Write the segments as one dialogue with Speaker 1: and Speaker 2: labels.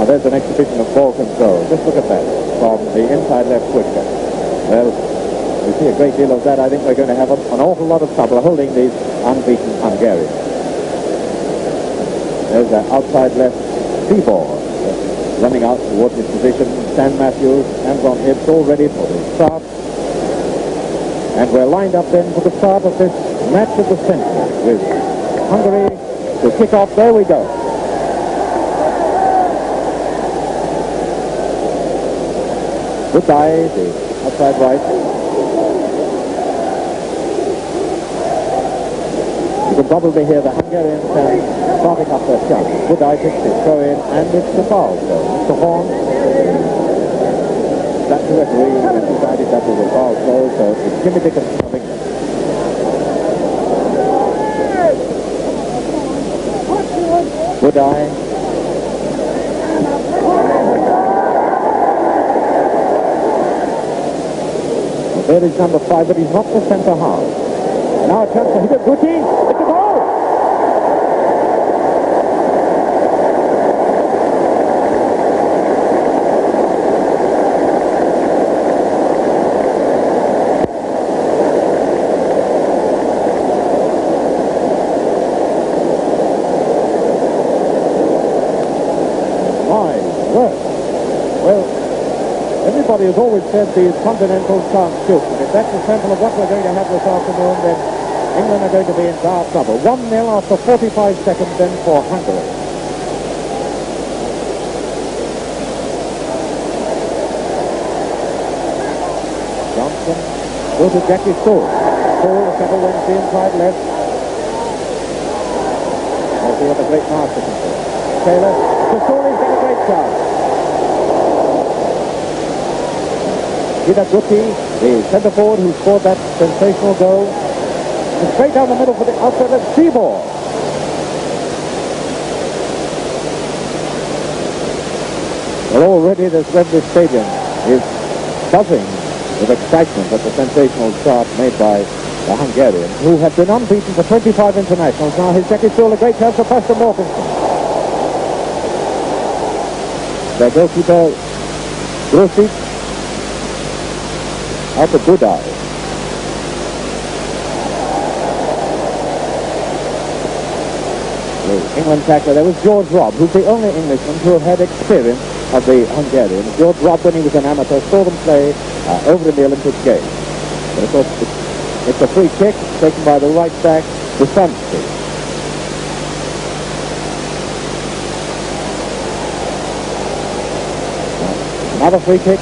Speaker 1: Now there's an exhibition of ball control. Just look at that from the inside left Puskás. Well, we see a great deal of that. I think we're going to have an awful lot of trouble holding these unbeaten Hungarians. There's an outside left Seaboard running out towards his position. Stan Matthews, hands on hips, all ready for the start. And we're lined up then for the start of this match of the century with Hungary to kick off. There we go. Goodbye, the outside right. You can probably hear the Hungarian fans starting up their shot. Goodbye takes it, throw in, and it's the foul. So Mr. Horn, that's the referee, and decided that was a foul throw, so it's Jimmy Dickinson of England. Goodbye. There is number 5, but he's not the centre half. Now a chance to hit a Guti. It's a goal! My word. Well, everybody has always said these continental chance shoots. If that's a sample of what we're going to have this afternoon, then England are going to be in dire trouble. 1-0 after 45 seconds then for Hungary. Johnson goes to Jackie Stool. Stool, the centre wings the inside left. Let's see what the great master can do. Taylor, to Stool, he's got a great chance. Peter Guti, the centre forward who scored that sensational goal. And straight down the middle for the outside left Seaboard. Well, already this Wembley Stadium is buzzing with excitement at the sensational start made by the Hungarians, who have been unbeaten for 25 internationals. Now his Jackie Stool, a great chance for Pastor Morgensen. Their goalkeeper, Grosic, out to Budai. The England tackler, there was George Robb, who's the only Englishman to have had experience of the Hungarians. George Robb, when he was an amateur, saw them play over in the Olympic Games. But of course, it's a free kick taken by the right back, Buskás. Another free kick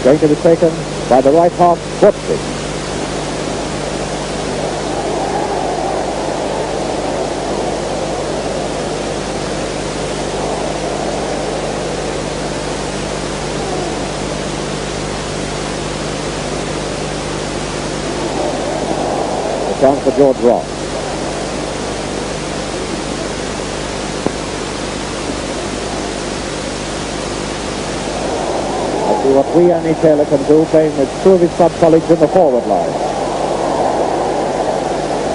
Speaker 1: going to be taken by the right half, Wembley. A chance for George Robb. See what Ante Taylor can do, playing with two of his sub-colleagues in the forward line.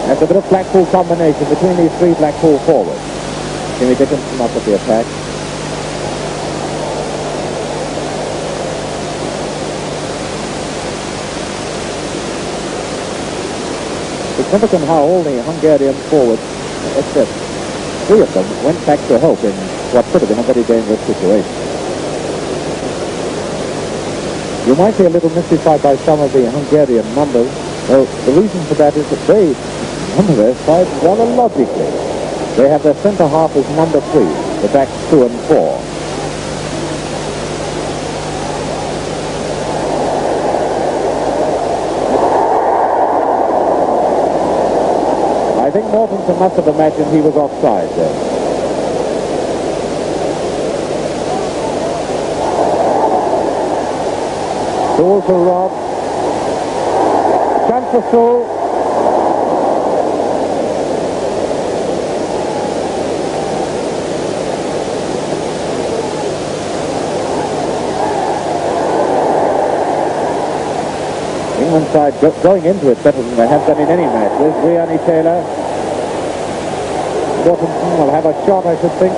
Speaker 1: There's a bit of Blackpool combination between these three Blackpool forwards. Jimmy Dickinson up at the attack. It's significant how all the Hungarian forwards, except three of them, went back to help in what could have been a very dangerous situation. You might be a little mystified by some of the Hungarian numbers. Well, the reason for that is that they number their side rather logically. They have their centre half as number 3, the backs 2 and 4. I think Mortensen must have imagined he was offside there. Goal for Robb. Chance for Stool. England side going into it better than they have done in any match. There's Ante Taylor. Mortensen will have a shot, I should think.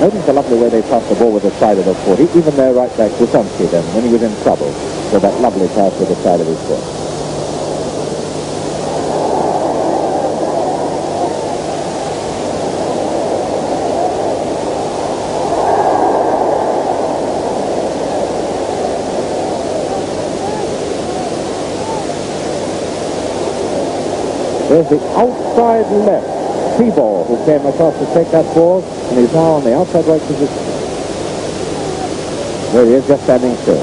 Speaker 1: Notice the lovely way they passed the ball with the side of the foot. Even their right back, Puskás, then, when he was in trouble, so that lovely pass with the side of his foot. There's the outside left T-ball who came across to take that ball, and he's now on the outside right position. There he is, just standing still.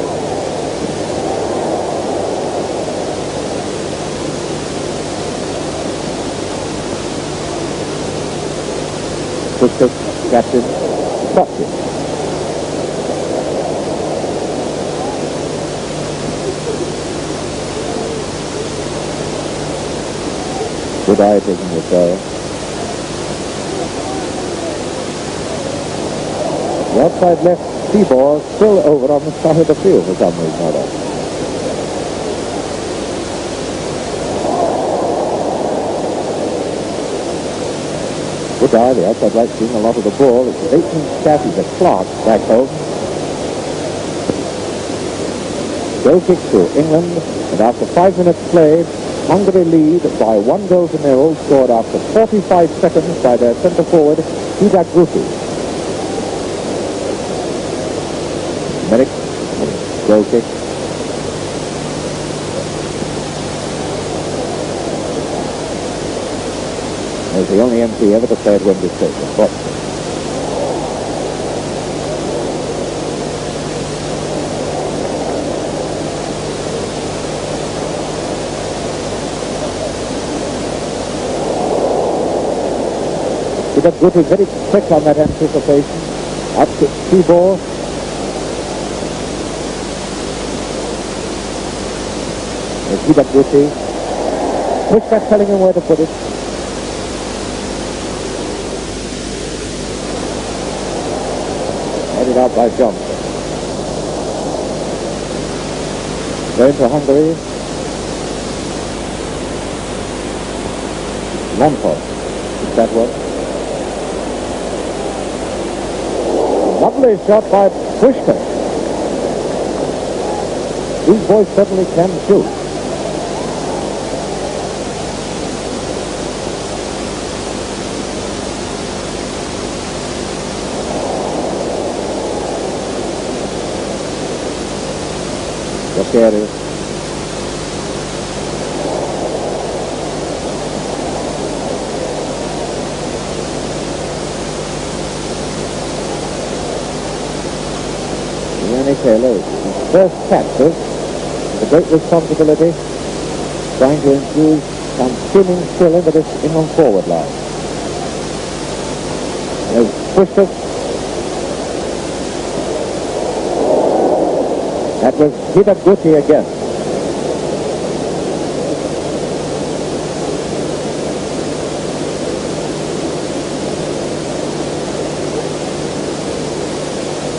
Speaker 1: Puskás, captain, stopped it. Good eye taking the throw. The outside left T-ball still over on the side of the field for some reason or other. Good eye, the outside right seeing a lot of the ball. It's his 18th start. He's a Clark back home. Goal kick to England, and after 5 minutes played, Hungary lead by 1-0 scored after 45 seconds by their centre forward, Guti. Merrick, goal kick. As the only MP ever to play at Wembley Stadium. Guti very quick on that anticipation. Up to T-ball. Guti. Puskás telling him where to put it. Headed out by Johnson. Going to Hungary. Lampard. Is that one? Lovely shot by Puskás. These boys certainly can shoot. Puskás. His first capture, the great responsibility, trying to infuse some seeming skill into this England forward line. There's Puskás. That was Guti again.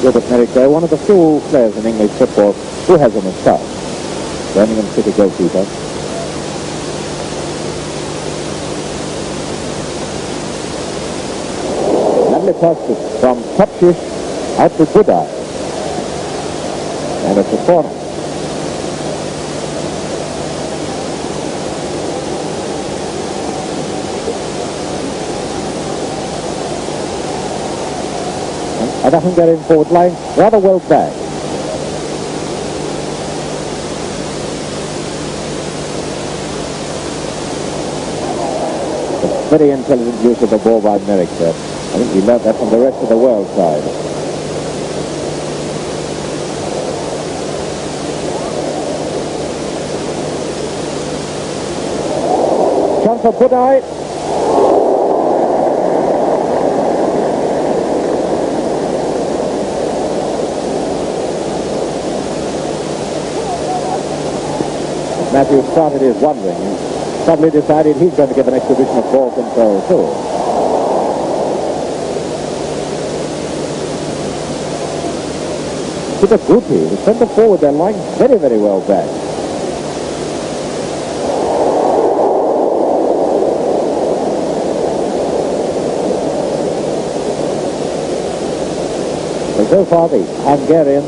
Speaker 1: Robert Merrick there, one of the few players in English football who has a moustache. Birmingham City goalkeeper. Lovely pass from Topshish out to Budai. And it's a corner. And the Hungarian forward line rather well back. Very intelligent use of the ball by Merrick there. I think he learned that from the rest of the world side. Chance for Budai. Matthew started his wondering. He suddenly decided he's going to give an exhibition of ball control too. Guti, the centre forward, they're lying very, very well back. So far, the Hungarians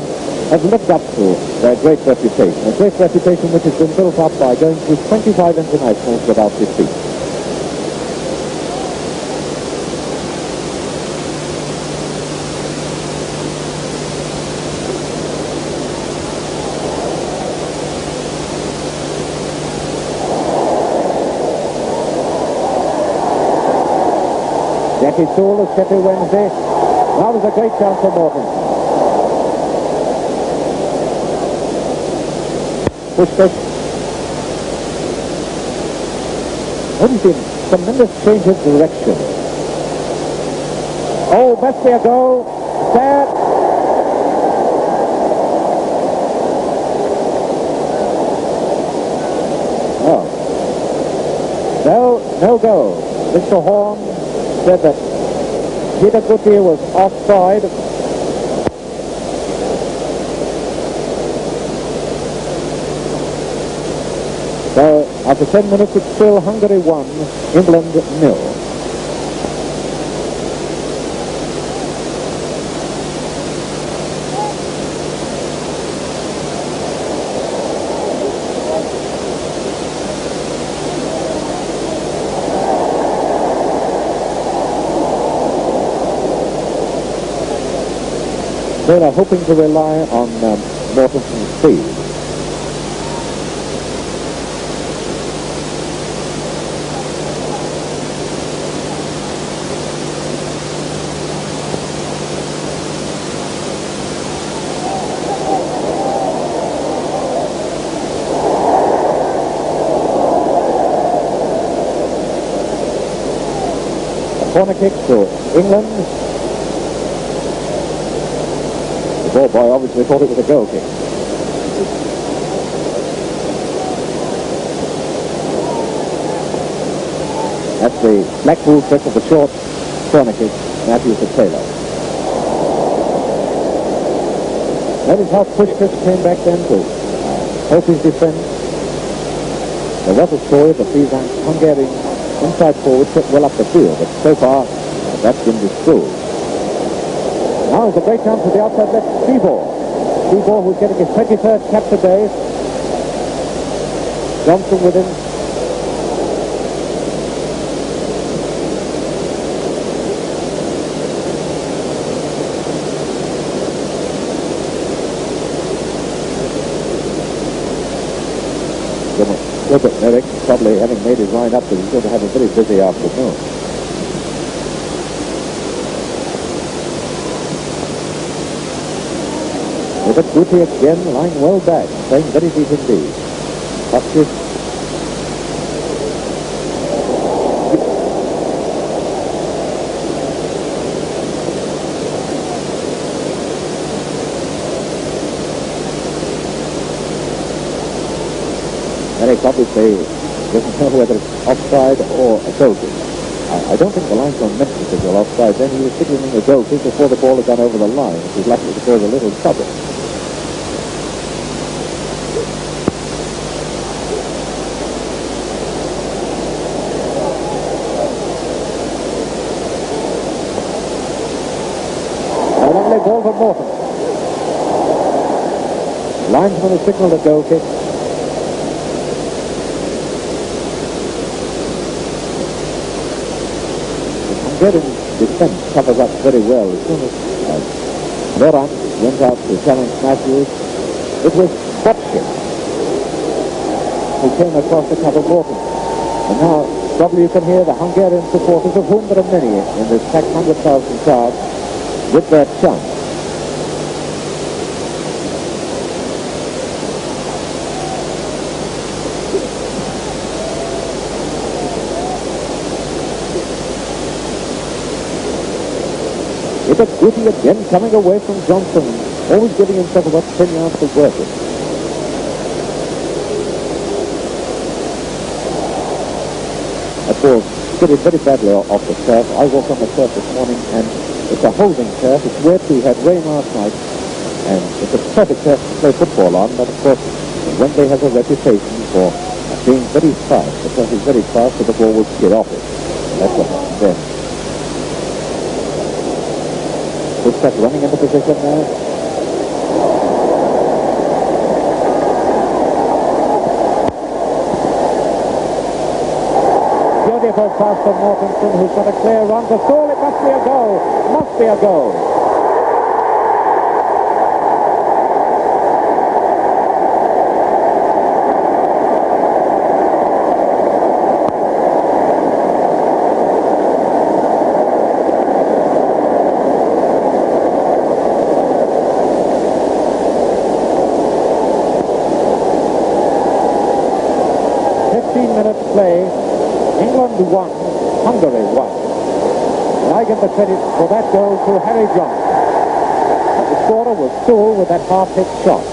Speaker 1: have lived up to their great reputation, a great reputation which has been built up by going through 25 internationals without defeat. Jackie Sewell has set to Wednesday. That was a great chance for Morton. Puskás. Wouldn't be tremendous change of direction. Oh, must be a goal. Sad. Oh. No goal. Mr. Horn said that Peter Goodyear was offside. So after 10 minutes it's still Hungary 1, England 0. They are hoping to rely on Mortensen's speed. A corner kick to England. The ball boy obviously thought it was a goal kick. That's the Blackpool trick of the short corner kick, Matthews to Taylor. That is how Puskás came back then to help his defense. There was a story that these Hungarian inside forwards took well up the field, but so far that's been disproved. Now it's a great chance for the outside left, Seabour, who's getting his 23rd cap today. Johnson with him. Look at Merrick, probably having made his line up, but he's going to have a very busy afternoon. But Guti again lying well back, playing very deep indeed. Puskás. Merrick obviously doesn't know whether it's offside or a goal kick. I don't think the linesman meant to signal offside. Then he was signaling a goal kick before the ball had gone over the line. He's likely to cause a little trouble. Ball for Morton. Linesman has signaled a goal kick. The Hungarian defense covers up very well. As soon as Moran went out to challenge Matthews, it was Puskás who came across to cover Morton. And now probably you can hear the Hungarian supporters, of whom there are many in this packed 100,000 crowd, with their chant. It's a Guti again coming away from Johnson, always giving himself about 10 yards to work with. That ball's skidded very badly off the turf. I walked on the turf this morning and it's a holding turf. It's wet. We had rain last night and it's a perfect turf to play football on, but of course Wembley has a reputation for being very fast. The turf is very fast, so the ball will skid off it. That's what happened then. Puskás running into position now. Beautiful pass from Mortensen, who's got a clear run to Saul. It must be a goal. Must be a goal. Play. England won, Hungary won. And I give the credit for that goal to Harry Johnson. And the scorer was Saul with that half-hit shot.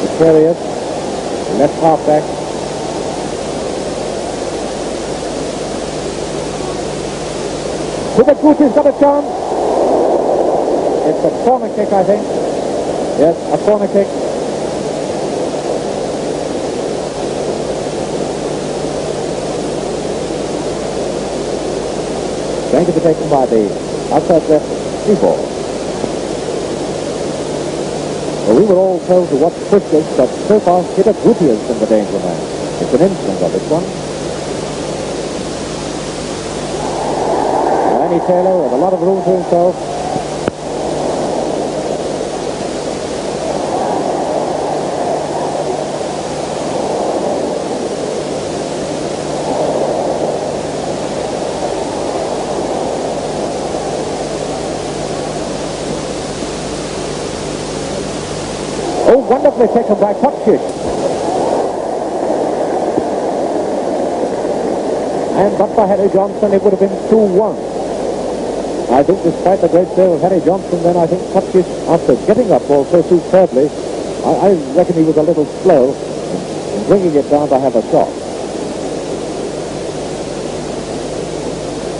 Speaker 1: The Terriers, left half-back. Guti's got a chance. It's a corner kick, I think. Yes, a corner kick. Going to be taken by the outside left Seaboard. Well, we were all told to watch Puskás, but so far Guti has been the danger man. It's an incident of this one. Taylor with a lot of room to himself. Oh, wonderfully taken by Puskás. And but for Harry Johnson, it would have been 2-1. I think despite the great save of Harry Johnson, then I think Puskás, after getting that ball so superbly, I reckon he was a little slow in bringing it down to have a shot.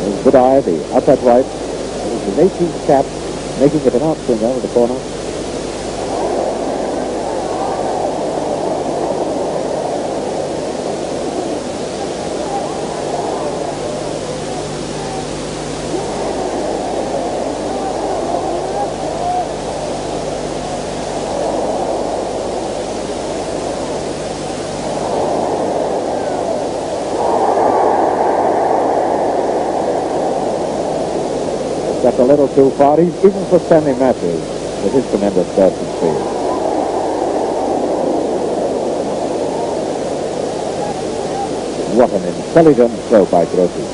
Speaker 1: There's good eye, the outside right. It was an 18th cap, making it an outswing over the corner. That's a little too far, even for Stanley Matthews, with his tremendous burst and speed. What an intelligent throw by Grossi.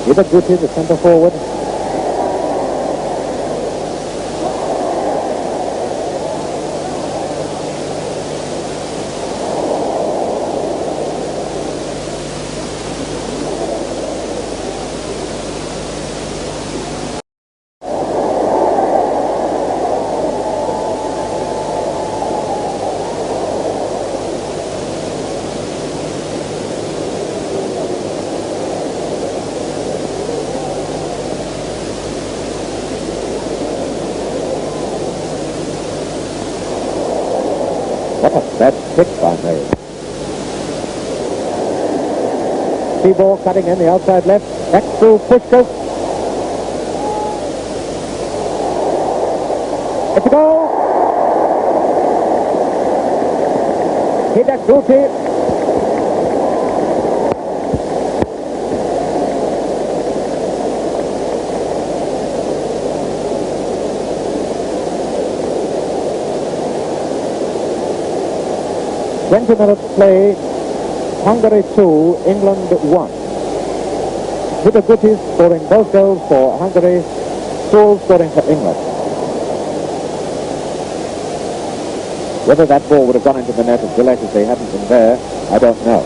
Speaker 1: Either Guti, the centre forward. That's kick by Mary. Seaboard cutting in the outside left. Back to Puskás. It's a goal. Hit Guti. Minutes play, Hungary 2, England 1. With the Guti scoring both goals for Hungary, Saul scoring for England. Whether that ball would have gone into the net of Gillette if they hadn't been there, I don't know.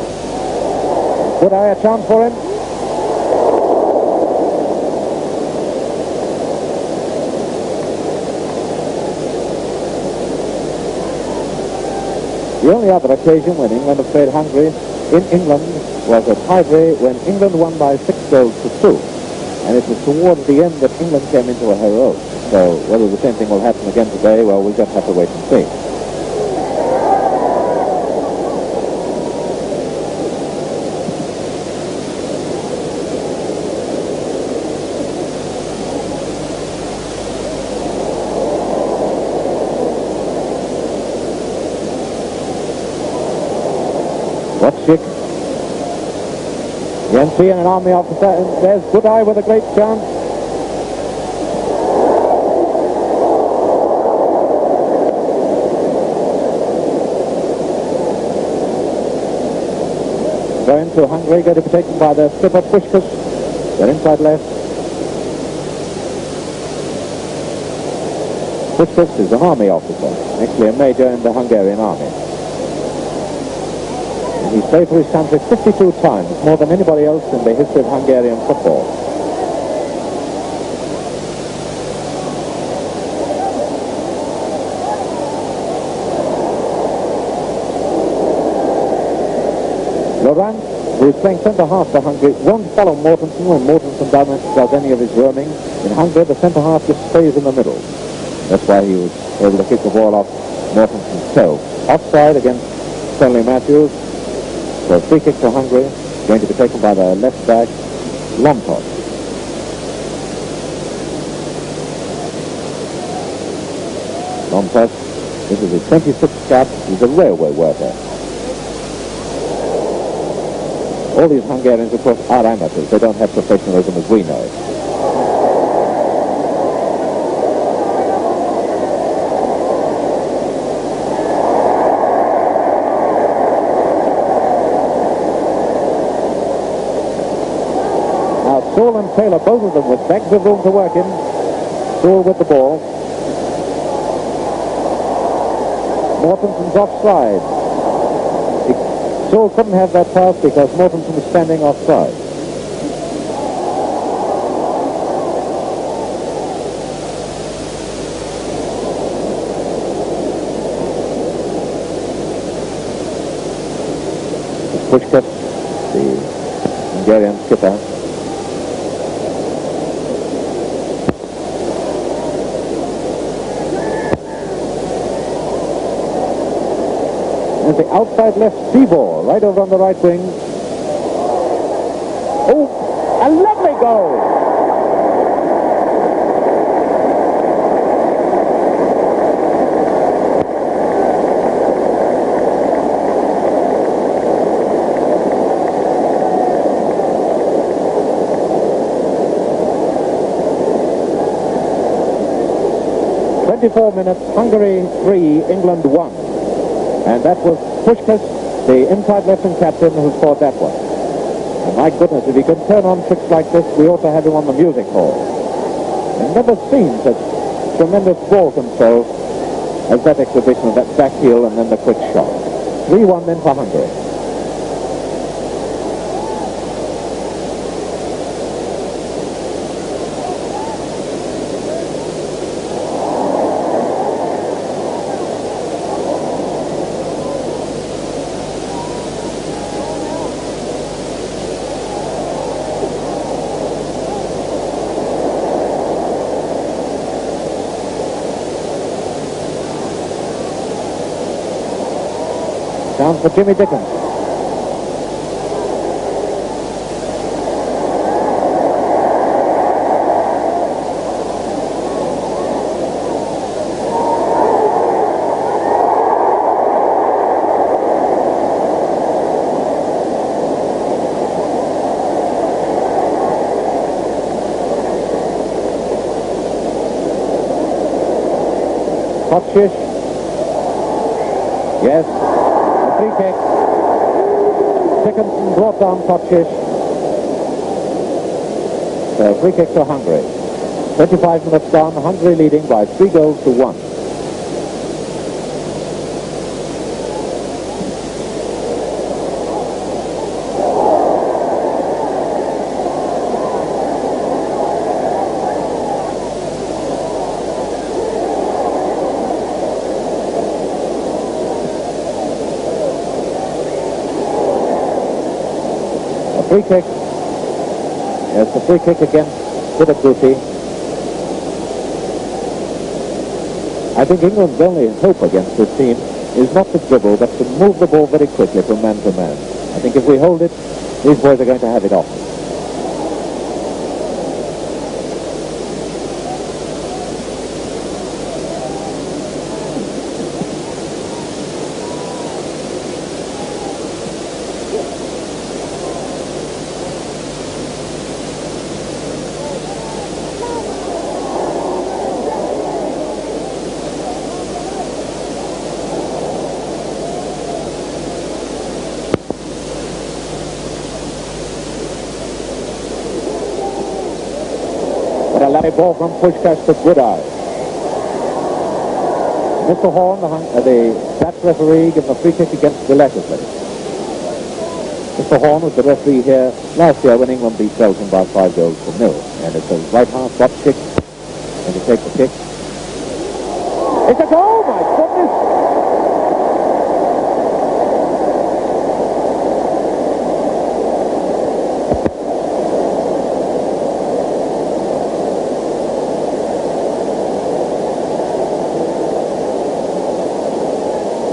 Speaker 1: Would I have a chance for him? The only other occasion when England have played Hungary in England was at Highbury when England won by 6 goals to 2. And it was towards the end that England came into a heroic. So whether the same thing will happen again today, well, we'll just have to wait and see. What's Yancey and an army officer, and there's Goodeye with a great chance. Going to Hungary, going to be taken by the skipper Puskás. They're inside left. Puskás is an army officer, actually a major in the Hungarian army. He's played for his country 52 times, more than anybody else in the history of Hungarian football. Laurent, who is playing centre-half for Hungary, won't follow Mortensen when Mortensen does any of his roaming. In Hungary, the centre-half just stays in the middle. That's why he was able to kick the ball off Mortensen's toe. Offside against Stanley Matthews. So free kick for Hungary, going to be taken by the left back, Lomtos. Lomtos, this is his 26th cap, he's a railway worker. All these Hungarians, of course, are amateurs. They don't have professionalism as we know it. Saul and Taylor, both of them with bags of room to work in. Saul with the ball. Mortensen's offside. Saul couldn't have that pass because Mortensen was standing offside. Puskás, the Hungarian skipper. And the outside left Seaboard, right over on the right wing. Oh, a lovely goal! .24 Hungary 3, England 1. And that was Puskás, the inside left-wing captain, who scored that one. And my goodness, if he can turn on tricks like this, we ought to have him on the music hall. I've never seen such tremendous ball control as that exhibition of that back heel and then the quick shot. 3-1 then for Hungary. Down for Jimmy Dickens. Kotschisch. Yes. Free kick. Dickinson brought down Kotschisch. So free kick to Hungary. 25 minutes gone, Hungary leading by 3-1. Free kick. Yes, the free kick against bit of goofy. I think England's only hope against this team is not to dribble, but to move the ball very quickly from man to man. I think if we hold it, these boys are going to have it off. A lovely ball from Puskás to Goodeye. Mr. Horn, the Dutch referee, gives a free kick against the legislature. Mr. Horn was the referee here last year when England beat Belgium by 5-0. And it's a right half box kick. And he takes the kick. It's a goal, my goodness!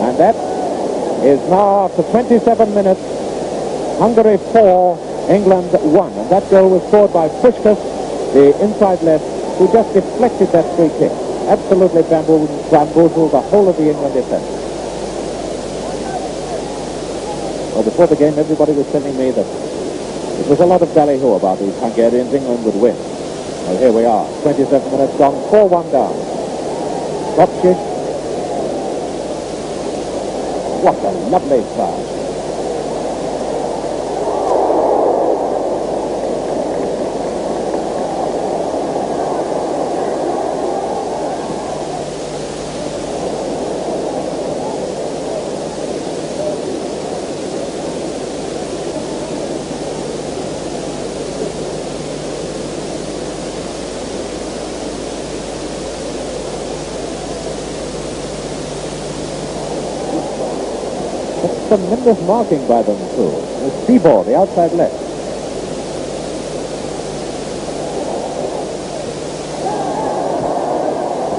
Speaker 1: And that is now after 27 minutes, Hungary 4, England 1. And that goal was scored by Puskás, the inside left, who just deflected that free kick. Absolutely bamboozled the whole of the England defense. Well, before the game, everybody was telling me that it was a lot of ballyhoo about these Hungarians. England would win. Well, here we are, 27 minutes gone, 4-1 down. Puskás. What a lovely start. Tremendous marking by them too. The Seaball, the outside left.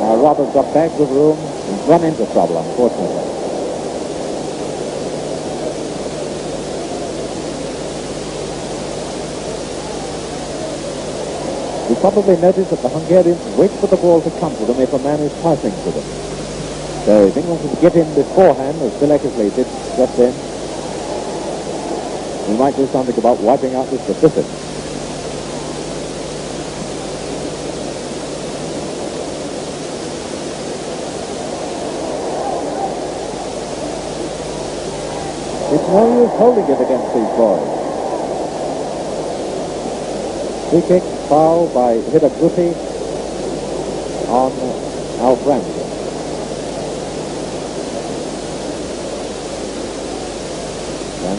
Speaker 1: Now Roberts got bags of room. He's run into trouble, unfortunately. You probably noticed that the Hungarians wait for the ball to come to them if a man is passing to them. So if England can get in beforehand, as Bill Eckersley did just then, we might do something about wiping out this deficit. It's no use holding it against these boys. Free kick, foul by Hidaguti on Alfred.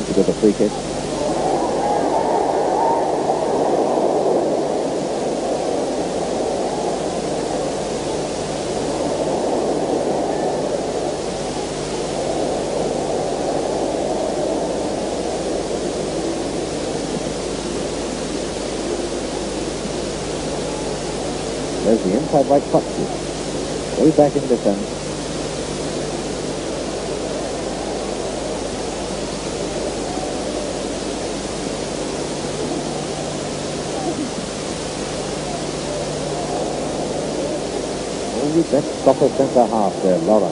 Speaker 1: To get the free kick. There's the inside right touch. Way back in defense. That stopper centre half there, Laura.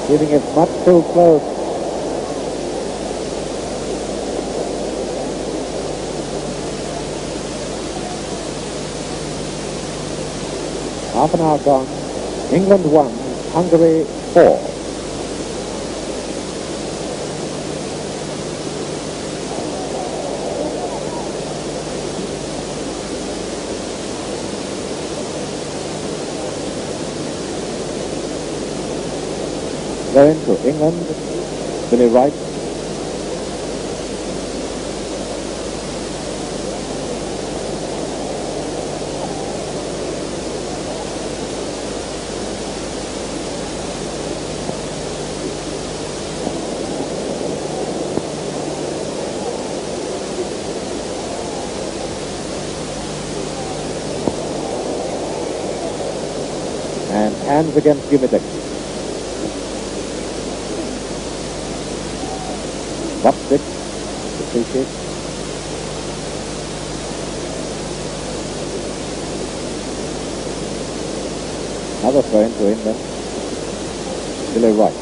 Speaker 1: Giving it much too close. Half an hour gone. England 1, Hungary 4. Going to England, Billy Wright. Hands against humidity. Top six. The free kick. Another throw into England. Billy Wright.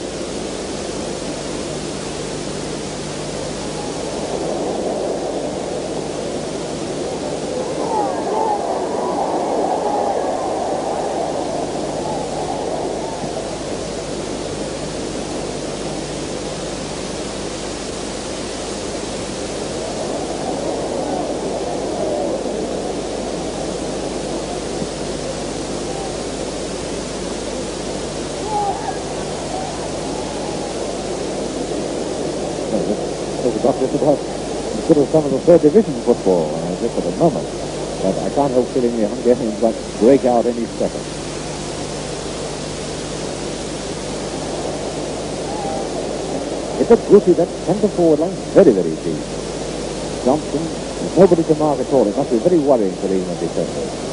Speaker 1: Consider some of the third division football just at the moment, but I can't help feeling the Hungarians might break out any second. It's a goofy, that centre forward line, very, very deep. Johnson, there's nobody to mark at all. It must be very worrying for the England defenders.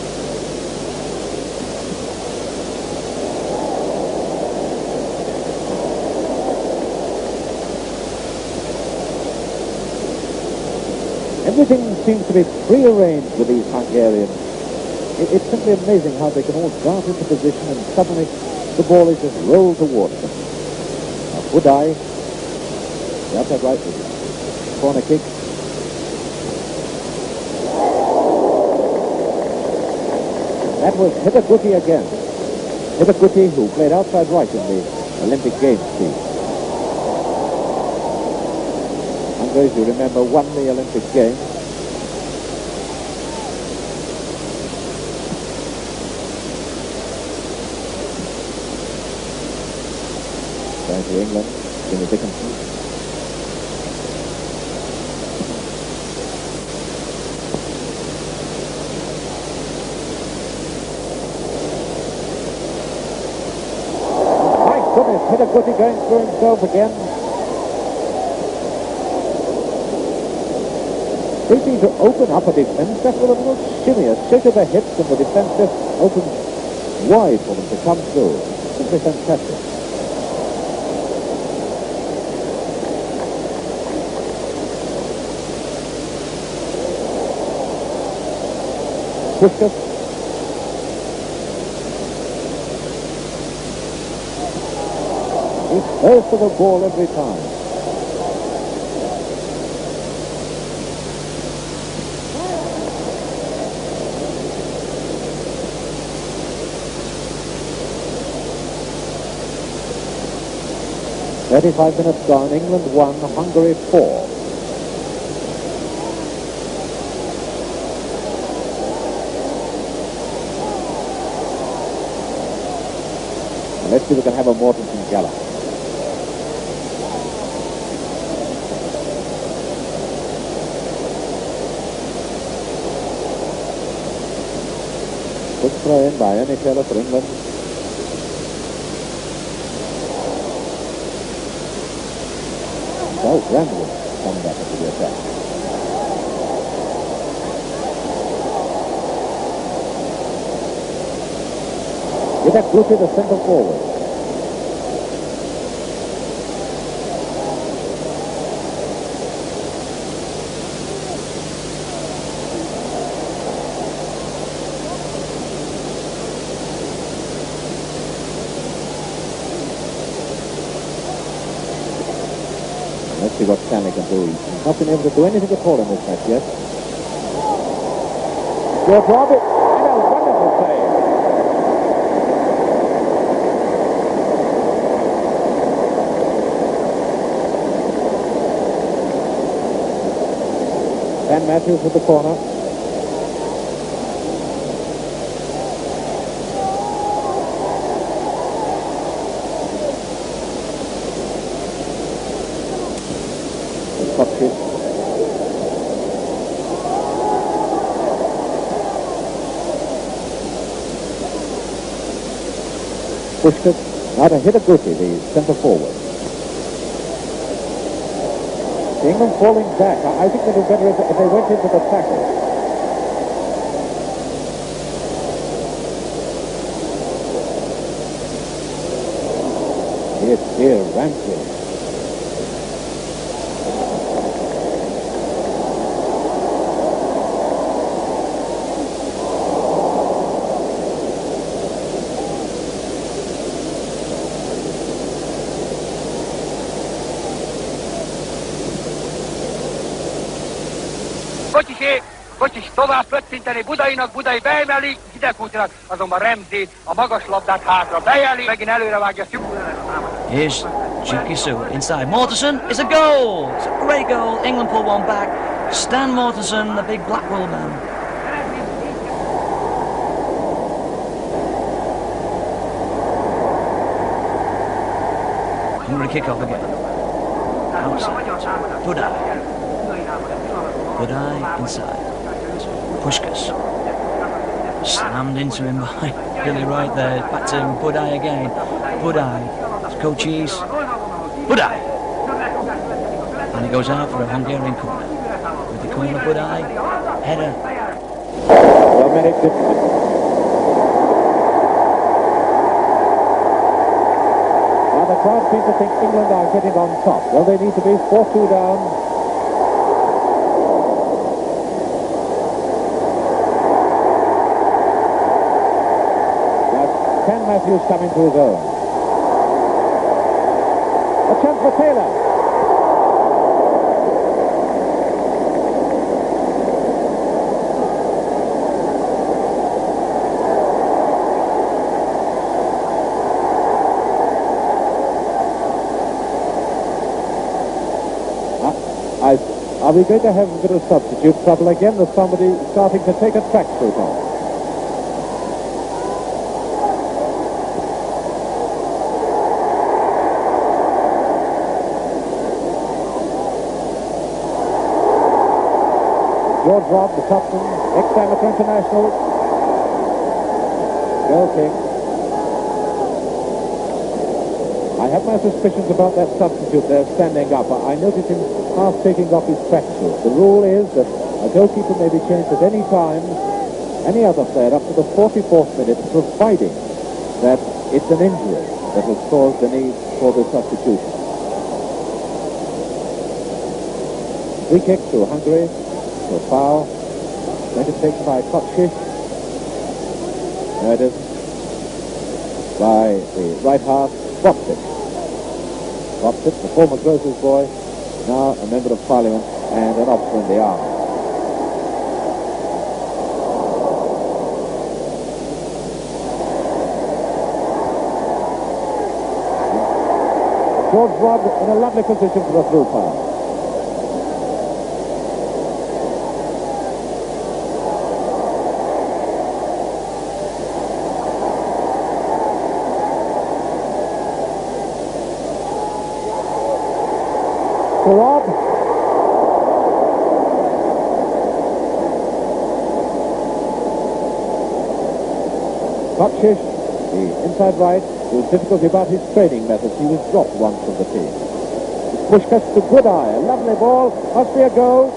Speaker 1: Everything seems to be prearranged with these Hungarians. It's simply amazing how they can all dart into position and suddenly the ball is just rolled towards them. Now, Budai, the outside right with corner kick. That was Hitaguti again. Hitaguti, who played outside right in the Olympic Games team. Hungary, you remember, won the Olympic Games. Going to England, Jimmy Dickinson. My goodness, Hitaguti going through himself again. They seem to open up a defense just with a little shimmy, a shake of the hips, and the defense just opens wide for them to come through. Simply fantastic. Puskás. He goes for the ball every time. "35 minutes gone, England 1, Hungary 4. And let's see if we can have a Mortensen gallop. Good throw in by Ernie Taylor for England. So Randall coming back into the attack. With that group to the centre forward. Let's see what Stanley can do. He's not been able to do anything at all in this match yet. George Robert, and a wonderful save. Dan Matthews at the corner. Puskás, now to Hitaguti, the centre forward. England falling back. I think it was better if they went into the tackle. Here, Wembley.
Speaker 2: Kocsis tovább föccinteni Budainak, Budai beemeli, Hidegkútinak azonban Remzi a magas labdát hátra bejeli, megint előre vágja.
Speaker 3: Here's Jukisu inside. Mortensen is a goal! It's a great goal. England pull one back. Stan Mortensen, the big Blackpool man. Hungary kick off again. Outside. Budai inside. Puskás. Slammed into him by Billy right there. Back to Budai again. Budai. Coaches. Budai. And he goes out for a Hungarian corner. With the corner, Budai. Header.
Speaker 1: Well, Medic did. Now the crowd seem to think England are getting on top. Well, they need to be 4-2 down. Matthews coming to his own. A chance for Taylor. Are we going to have a bit of substitute trouble again? There's somebody starting to take a tracksuit off. George Robb, the captain, ex-amateur international. Goal kick. I have my suspicions about that substitute there standing up. I noticed him half taking off his tracksuit. The rule is that a goalkeeper may be changed at any time, any other player, up to the 44th minute, providing that it's an injury that has caused the need for the substitution. Free kick to Hungary. A foul, going to take by Puskás. There it is, by the right half, Wembley. Wembley, the former grocer's boy, now a member of Parliament and an officer in the army. George Robb in a lovely position for the through pass. Rob. Puskás, the inside right, there was difficulty about his training methods. He was dropped once from the team. Puskás to Budai, a lovely ball, must be a goal.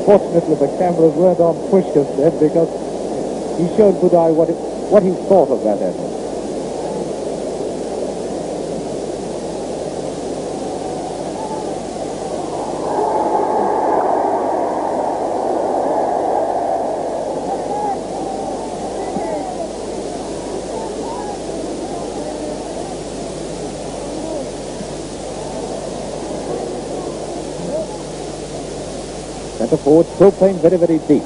Speaker 1: Fortunately, the cameras weren't on Puskás then, because he showed Budai what he thought of that effort. Centre forward still playing very, very deep.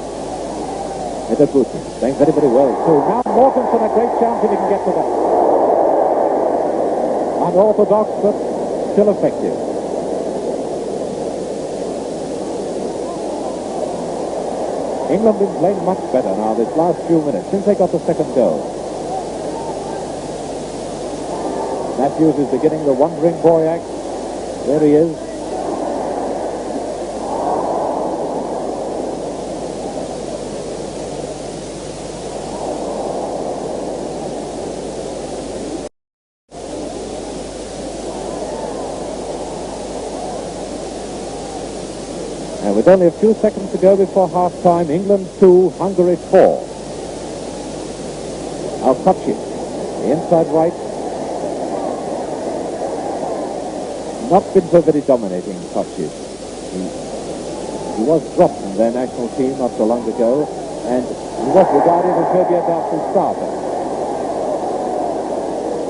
Speaker 1: Hidegkúti playing very, very well too. Now Mortensen, a great chance if he can get to that. Unorthodox, but still effective. England been playing much better now this last few minutes since they got the second goal. Matthews is beginning the wandering boy act. There he is. And with only a few seconds to go before half-time. England 2, Hungary 4. Al-Khatchi, the inside right. Not been so very dominating, Khatchi. He was dropped from their national team not so long ago, and he was regarded as maybe a doubtful starter.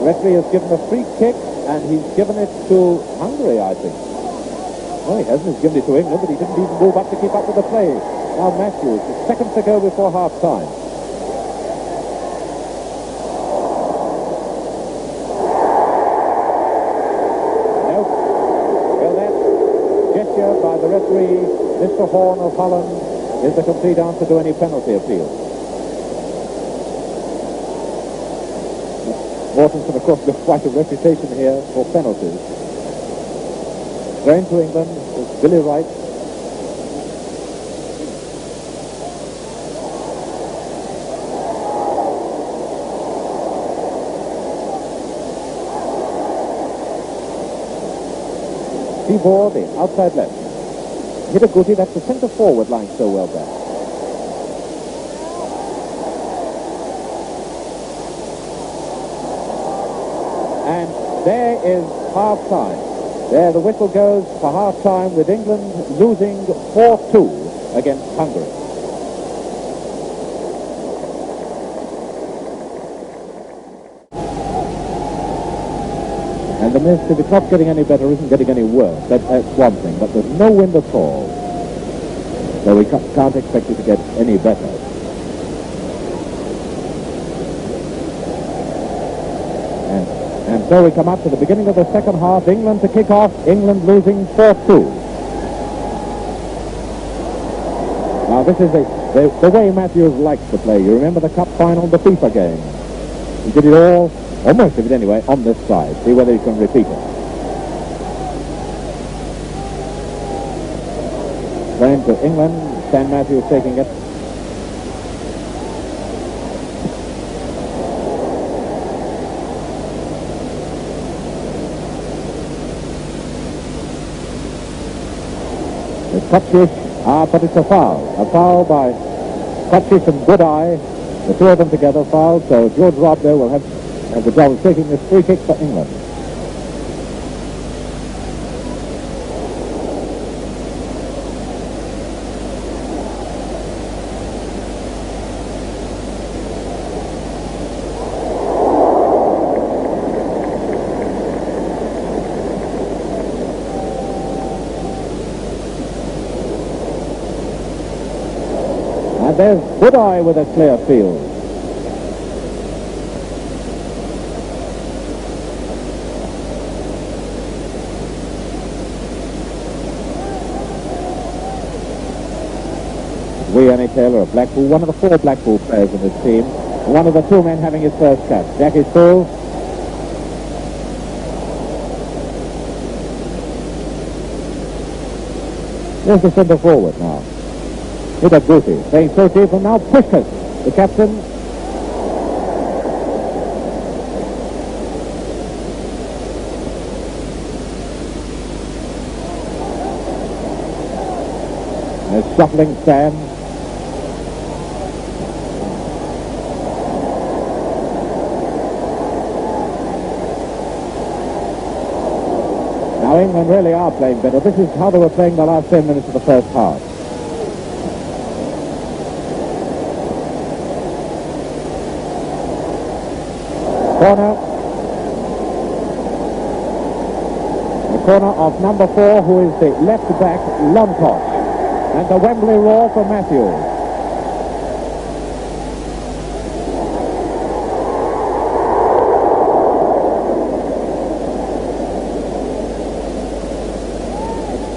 Speaker 1: The referee has given a free kick, and he's given it to Hungary, I think. No, he hasn't. He's given it to England, but he didn't even move up to keep up with the play. Now Matthews, a second to go before half-time. Nope. Well, that gesture by the referee, Mr. Horn of Holland, is the complete answer to any penalty appeal. Mortensen, of course, got quite a reputation here for penalties. Thrown to England is Billy Wright. Seaboard, the outside left. Hitaguchi, that's the centre forward lying so well back. And there is half-time. There the whistle goes for half-time with England losing 4-2 against Hungary. And the mist, if it's not getting any better, isn't getting any worse. That's one thing. But there's no wind at all. So we can't expect it to get any better. And so we come up to the beginning of the second half. England to kick off. England losing 4-2. Now this is the way Matthews likes to play. You remember the cup final, the FIFA game. He did it all, or most of it anyway, on this side. See whether he can repeat it. Playing to England. Stan Matthews taking it. Kutchis, but it's a foul by Kutchis and Goodeye, the two of them together fouled, so George Robdo will have the job of taking this free kick for England. There's Goodeye with a clear field. Annie Taylor of Blackpool, one of the 4 Blackpool players in this team, and one of the 2 men having his first catch. Jackie's full. There's the centre forward now. Hitaguchi playing so deep, and now Puskás, the captain. There's shuffling Sam. Now England really are playing better. This is how they were playing the last 10 minutes of the first half. Corner. The corner of number 4, who is the left back, Lontosh. And the Wembley roar for Matthews.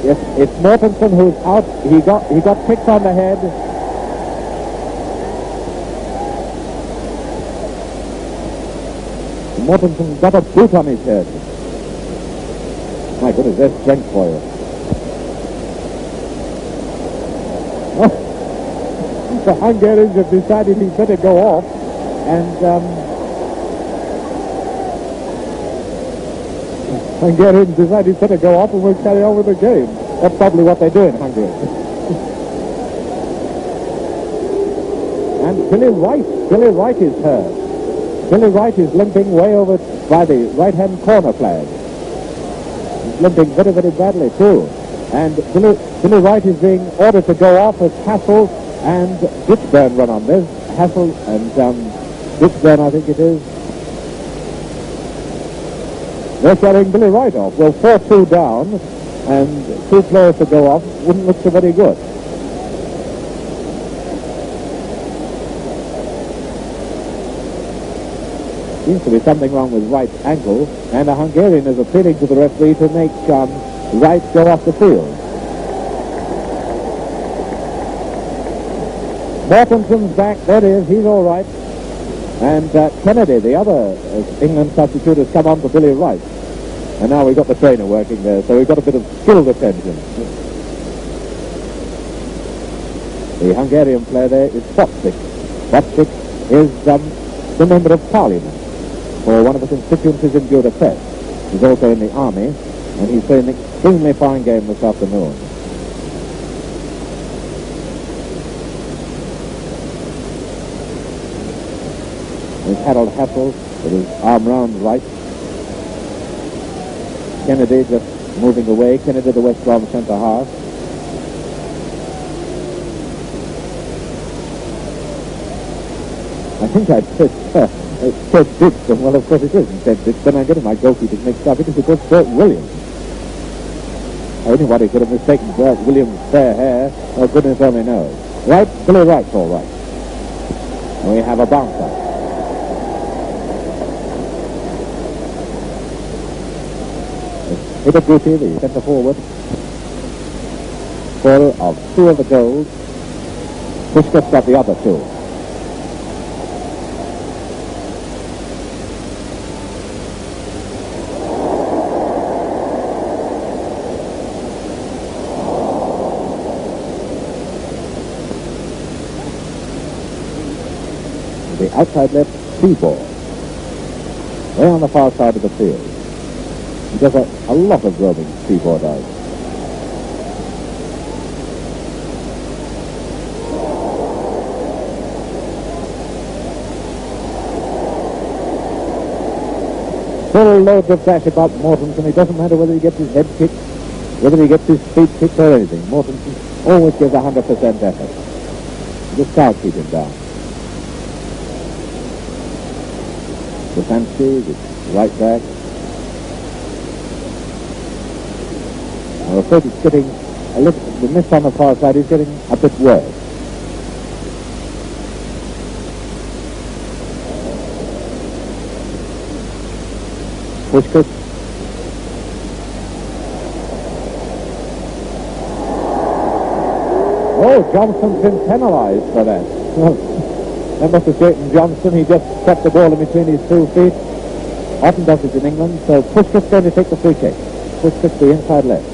Speaker 1: Yes, it's Mortensen who's out. He got kicked on the head. Mortensen got a boot on his head. My goodness, there's strength for you. The Hungarians have decided he better go off, and Hungarians decided he better go off and we'll carry on with the game. That's probably what they do in Hungary. And Billy Wright is hurt. Billy Wright is limping way over by the right-hand corner flag. He's limping very, very badly too. And Billy Wright is being ordered to go off as Hassel and Ditchburn run on. There's Hassel and Ditchburn, I think it is. They're shutting Billy Wright off. Well, 4-2 down, and 2 players to go off wouldn't look so very good. Seems to be something wrong with Wright's ankle, and a Hungarian is appealing to the referee to make Wright go off the field. Mortenson's back. There he is. He's all right. And Kennedy, the other England substitute, has come on for Billy Wright. And now we've got the trainer working there, so we've got a bit of skilled attention. The Hungarian player there is Bocsic. Bocsic is the Member of Parliament for one of the constituencies in Budapest. He's also in the army, and he's playing an extremely fine game this afternoon. There's Harold Hassel with his arm round Wright. Kennedy just moving away. Kennedy, the West Brom centre half. I think I said Ted Dixon. Well, of course it isn't Ted Dixon. I'm getting my goalkeepers mixed up. It is, of course, Bert Williams. Anybody could have mistaken Bert Williams' fair hair. Oh, goodness only knows. Right, Billy Wright's all right. We have a bouncer. Hitaguchi, the centre forward, scorer of 2 of the goals. Puskás got the other 2. The outside left Seaboard, way on the far side of the field. He does a lot of roaming, Seaboard does. Full loads of dash about Mortensen. It doesn't matter whether he gets his head kicked, whether he gets his feet kicked or anything. Mortensen always gives 100% effort. You just can't keep him down. Stefanski, the right back. I'm afraid it's getting a little, the miss on the far side is getting a bit worse. Puskás. Oh, Johnson's been penalised for that. That must have shaken Johnson. He just kept the ball in between his 2 feet. Often does it in England. So Puskás going to take the free kick. Puskás the inside left.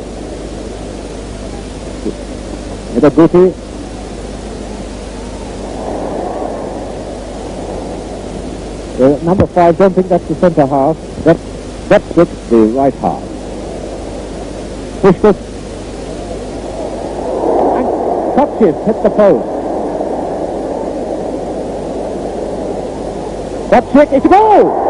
Speaker 1: Hitaguchi. Number 5, don't think that's the centre half. That's the right half. Puskás. And touches, hit the post. That's it, it's a goal!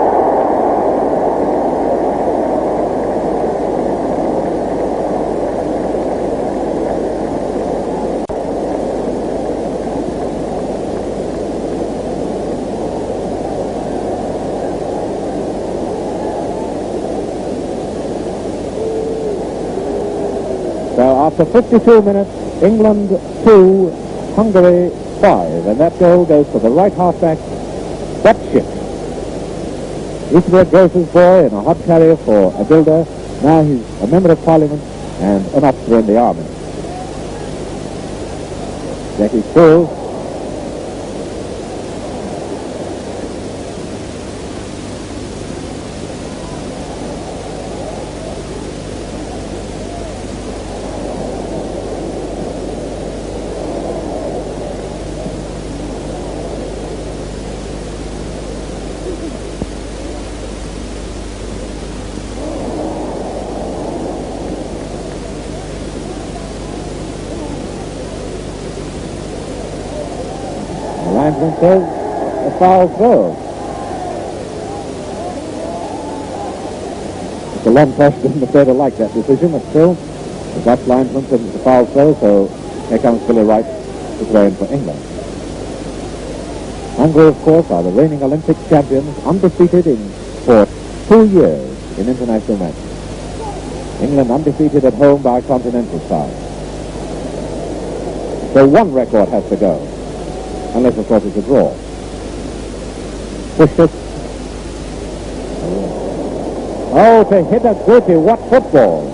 Speaker 1: So after 52 minutes, England 2, Hungary 5, and that goal goes to the right half-back, Bocsic. Used to be a grocer's boy and a hod carrier for a builder. Now he's a member of Parliament and an officer in the army. Jackie Cool. says a foul throw. Mr. Longtosh didn't appear to like that decision, but still, the Dutch linesman said it's a foul throw, so here comes Billy Wright to throw in for England. Hungary, of course, are the reigning Olympic champions, undefeated for 2 years in international matches. England undefeated at home by a continental side. So one record has to go, unless, of course, it's a draw. Puskás. Oh, to hit a goatee, what football!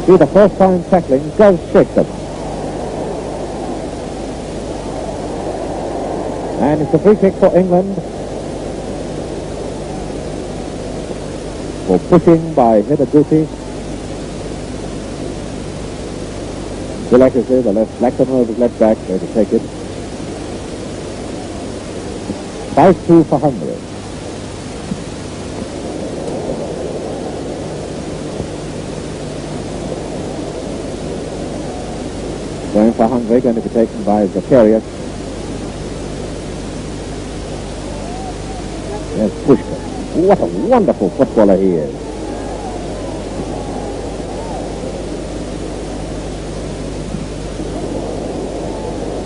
Speaker 1: See, the first time tackling does shake them. And it's a free kick for England for pushing by Hidaguti. Gillespie, the left Blackburn of his left back, there to take it. 5-2 for Hungary. Going for Hungary, going to be taken by Zakarias. There's Puskás. What a wonderful footballer he is.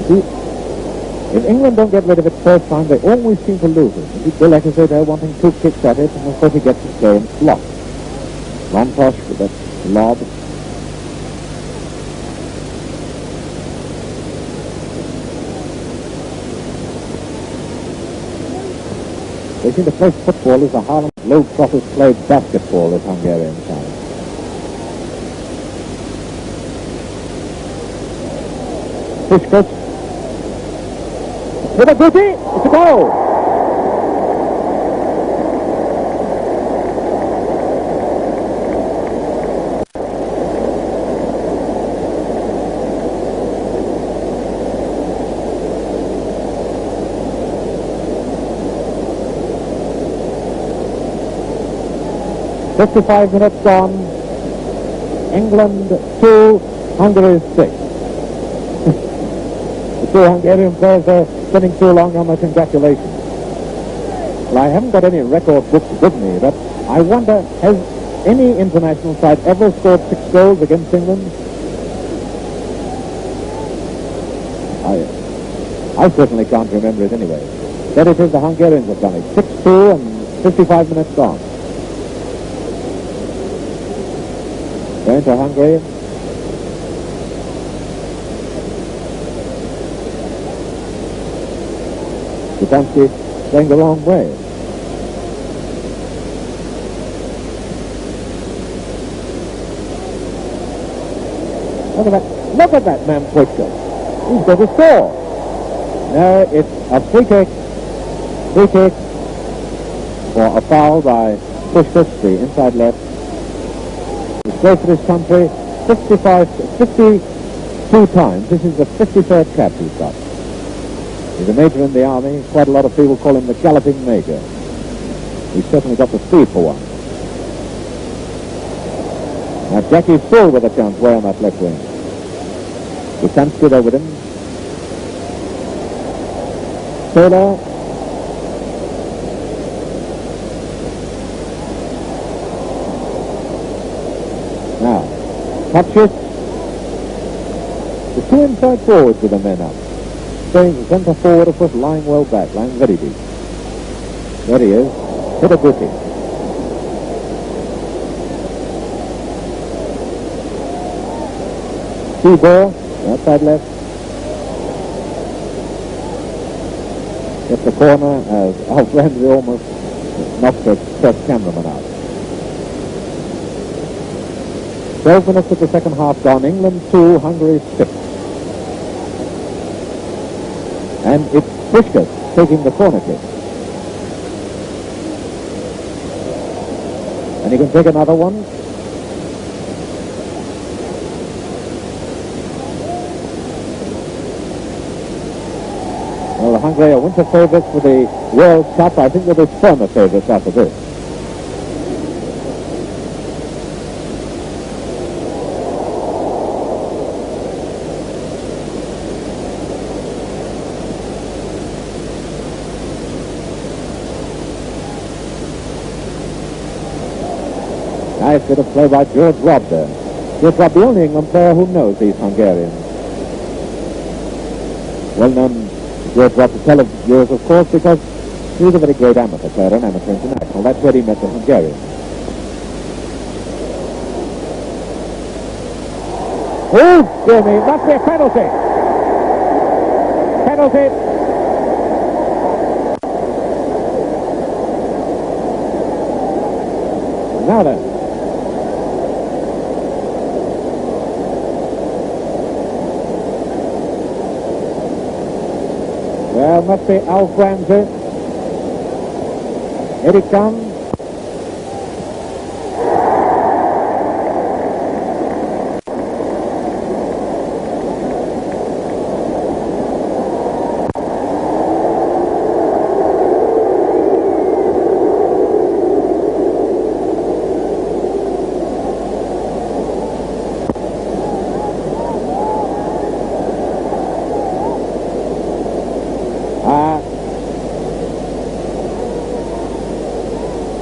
Speaker 1: See, if England don't get rid of it first time, they always seem to lose it. Bill Eckersley there wanting 2 kicks at it, and of course he gets his game blocked. Longtosh with that lob. They seem to play football as the Harlem Globetrotters played basketball at Hungarian side. Puskás. With a goatee, it's a goal! "55 minutes gone. England 2, Hungary 6. The 2 Hungarian players are spending too long on my congratulations. Well, I haven't got any record books with me, but I wonder, has any international side ever scored 6 goals against England? I certainly can't remember it anyway. But it is the Hungarians have done it. 6-2 and 55 minutes gone. Going to Hungary. Stefanski going the wrong way. Look at that man Puskás. He's going to score. No, it's a free kick. Free kick for a foul by Puskás, the inside left. He's great for his country 52 times. This is the 53rd cap he's got. He's a major in the army. Quite a lot of people call him the galloping major. He's certainly got the speed for one. Now Jackie's still with a chance way on that left wing. Stefanski there with him. Taylor. Now, touches. The 2 inside forwards with the men up. Staying the centre forward, of course, lying well back, lying very deep. There he is. Hidaguti. Seaboard, outside left. Gets the corner as Alf Ramsey almost knocked the press cameraman out. 12 minutes of the second half gone. England 2, Hungary 6. And it's Puskás taking the corner kick. And he can take another one. Well, Hungary are winter favourites for the World Cup. I think they'll be summer favourites after this. Nice bit of play by George Robb there. George Robb, the only England player who knows these Hungarians. Well known George Robb to televiewers, of course, because he was a very great amateur player on Amateur International. That's where he met the Hungarians. Oh, dear me, must be a penalty. Penalty. Now then. Well, must be Alf Ramsey. Here he comes.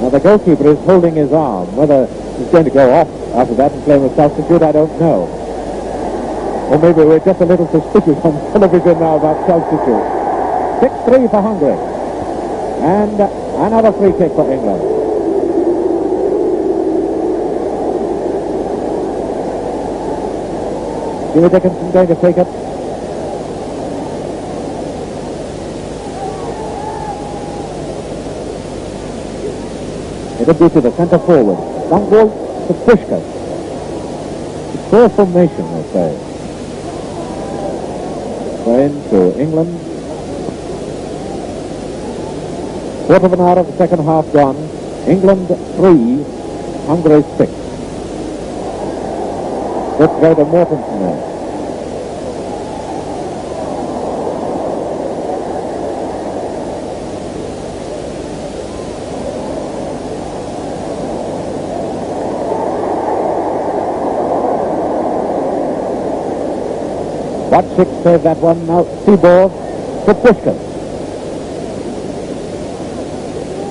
Speaker 1: Now the goalkeeper is holding his arm. Whether he's going to go off after that and play with substitute, I don't know. Or maybe we're just a little suspicious on television now about substitute. 6-3 for Hungary. And another free kick for England. Jimmy Dickinson going to take it. It'll be to the centre forward. Long ball to Puskás. It's poor formation, they say. So into England. Quarter of an hour of the second half gone. England 3, Hungary 6. Let's go to Mortensen there. Six saved that one. Now Seaboard to Puskás.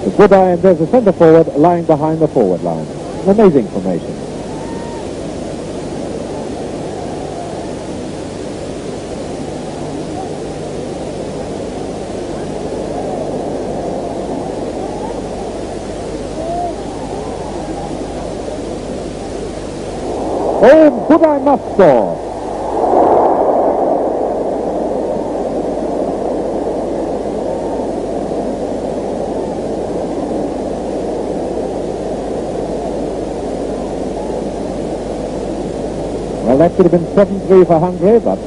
Speaker 1: The good eye, and there's a centre forward lying behind the forward line. An amazing formation. Oh, good eye must score. Well, that could have been 7-3 for Hungary, but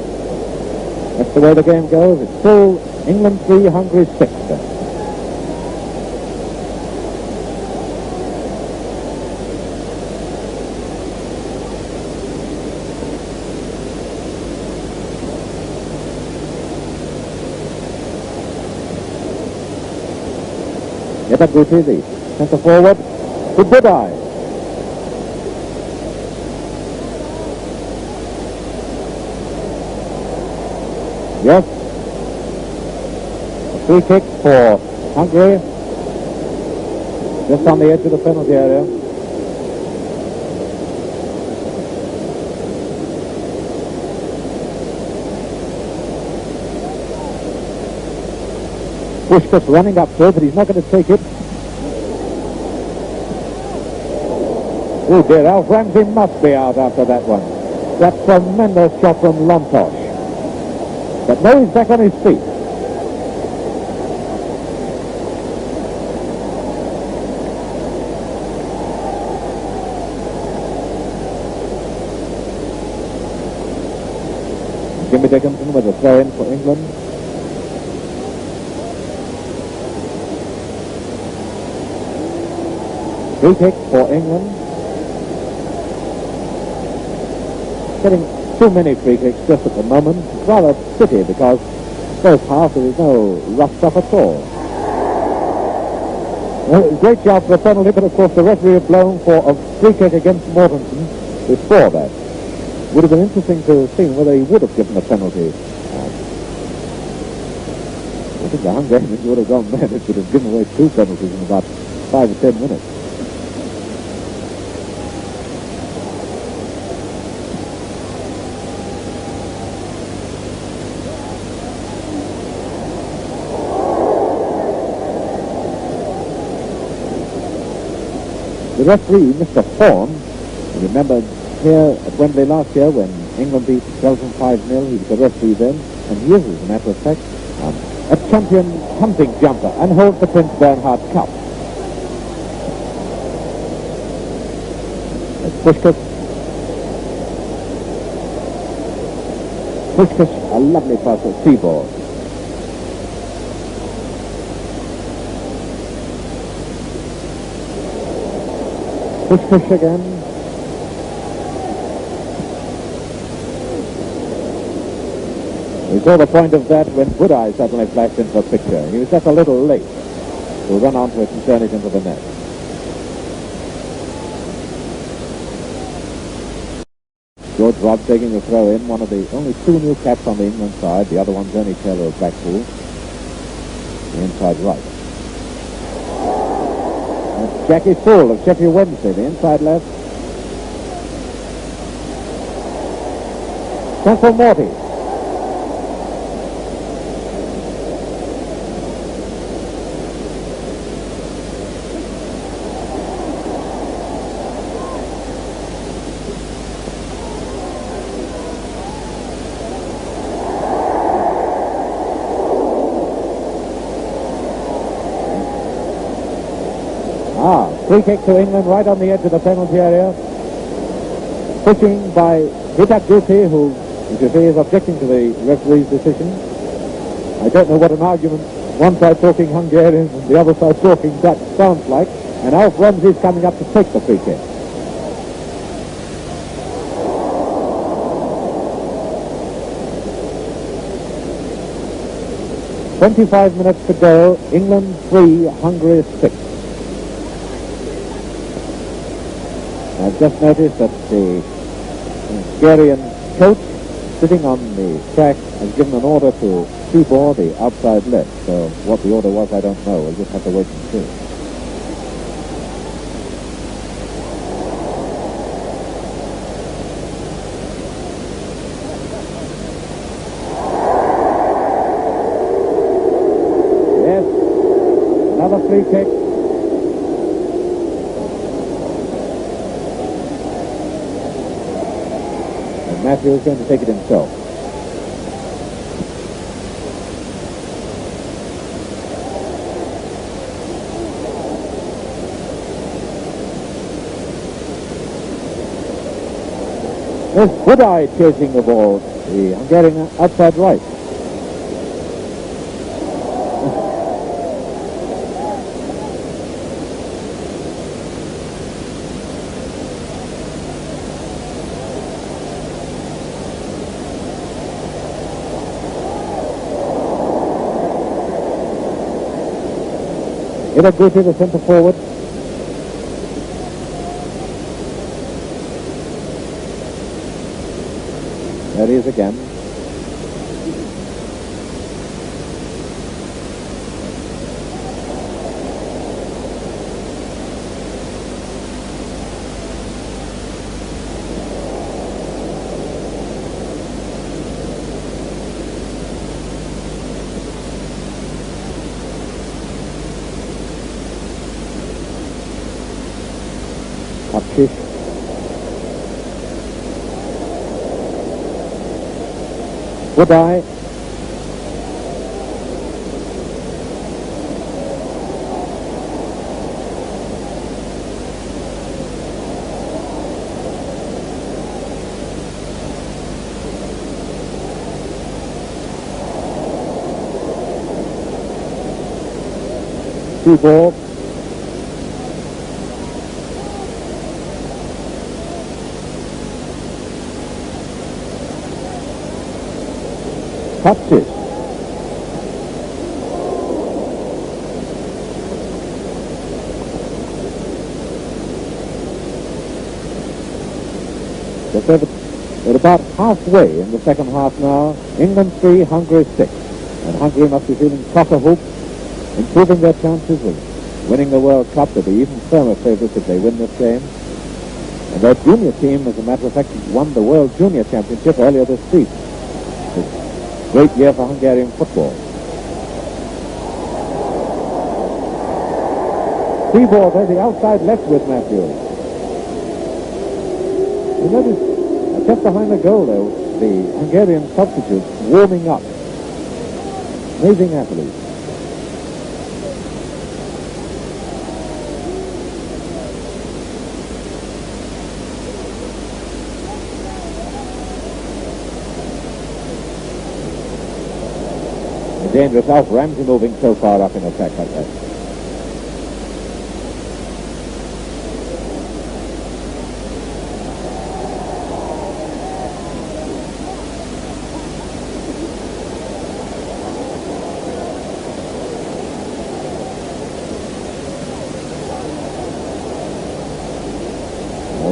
Speaker 1: that's the way the game goes. It's still England 3, Hungary 6. Yetaguchi, the centre forward, to Budai. Yes. A free kick for Hungary. Just on the edge of the penalty area. Puskás running up to it, but he's not going to take it. Oh dear, Alf Ramsey must be out after that one. That tremendous shot from Lontosh. But now he's back on his feet. Jimmy Dickinson with a throw-in for England. Free kick for England. Getting too many free kicks just at the moment. It's rather pity because first half there is no rough stuff at all. Well, great job for a penalty, but of course the referee had blown for a free kick against Mortensen before that. Would have been interesting to see whether he would have given a penalty. I think the Hungarians would have gone mad if he would have given away 2 penalties in about 5 or 10 minutes. The referee, Mr. Thorne, you remember here at Wembley last year when England beat Belgium 5-0, he was the referee then, and he is, as a matter of fact, a champion hunting jumper and holds the Prince Bernhard Cup. Puskás. Puskás, a lovely pass at Seaboard. Puskás again. We saw the point of that when Budai suddenly flashed into the picture. He was just a little late to run onto it and turn it into the net. George Robb taking the throw in, one of the only two new caps on the England side. The other one's only Taylor of Blackpool. The inside right. That's Jackie Fool of Sheffield Wednesday, the inside left. Central Morty. Free kick to England right on the edge of the penalty area. Pushing by Hitak Guti, who, as you see, is objecting to the referee's decision. I don't know what an argument, one side talking Hungarian and the other side talking Dutch sounds like. And Alf Ramsey's coming up to take the free kick. "25 minutes to go. England 3, Hungary 6. I've just noticed that the Hungarian coach sitting on the track has given an order to Seaboard, the outside left. So what the order was, I don't know. We'll just have to wait and see. Yes, another free kick. Matthew is going to take it himself. There's Budai chasing the ball, the Hungarian outside right. Hitak Guti, the centre forward. There he is again. Upkick. Budai. Two ball. Touches. We're about halfway in the second half now. England 3, Hungary 6. And Hungary must be feeling cock-a-hoop, improving their chances of winning the World Cup. They'll be even firmer favourites if they win this game. And their junior team, as a matter of fact, won the World Junior Championship earlier this season. Great year for Hungarian football. Free ball there, the outside left with Matthews. You notice, just behind the goal there, the Hungarian substitutes warming up. Amazing athletes. Dangerous out. Ramsey moving so far up in attack like that.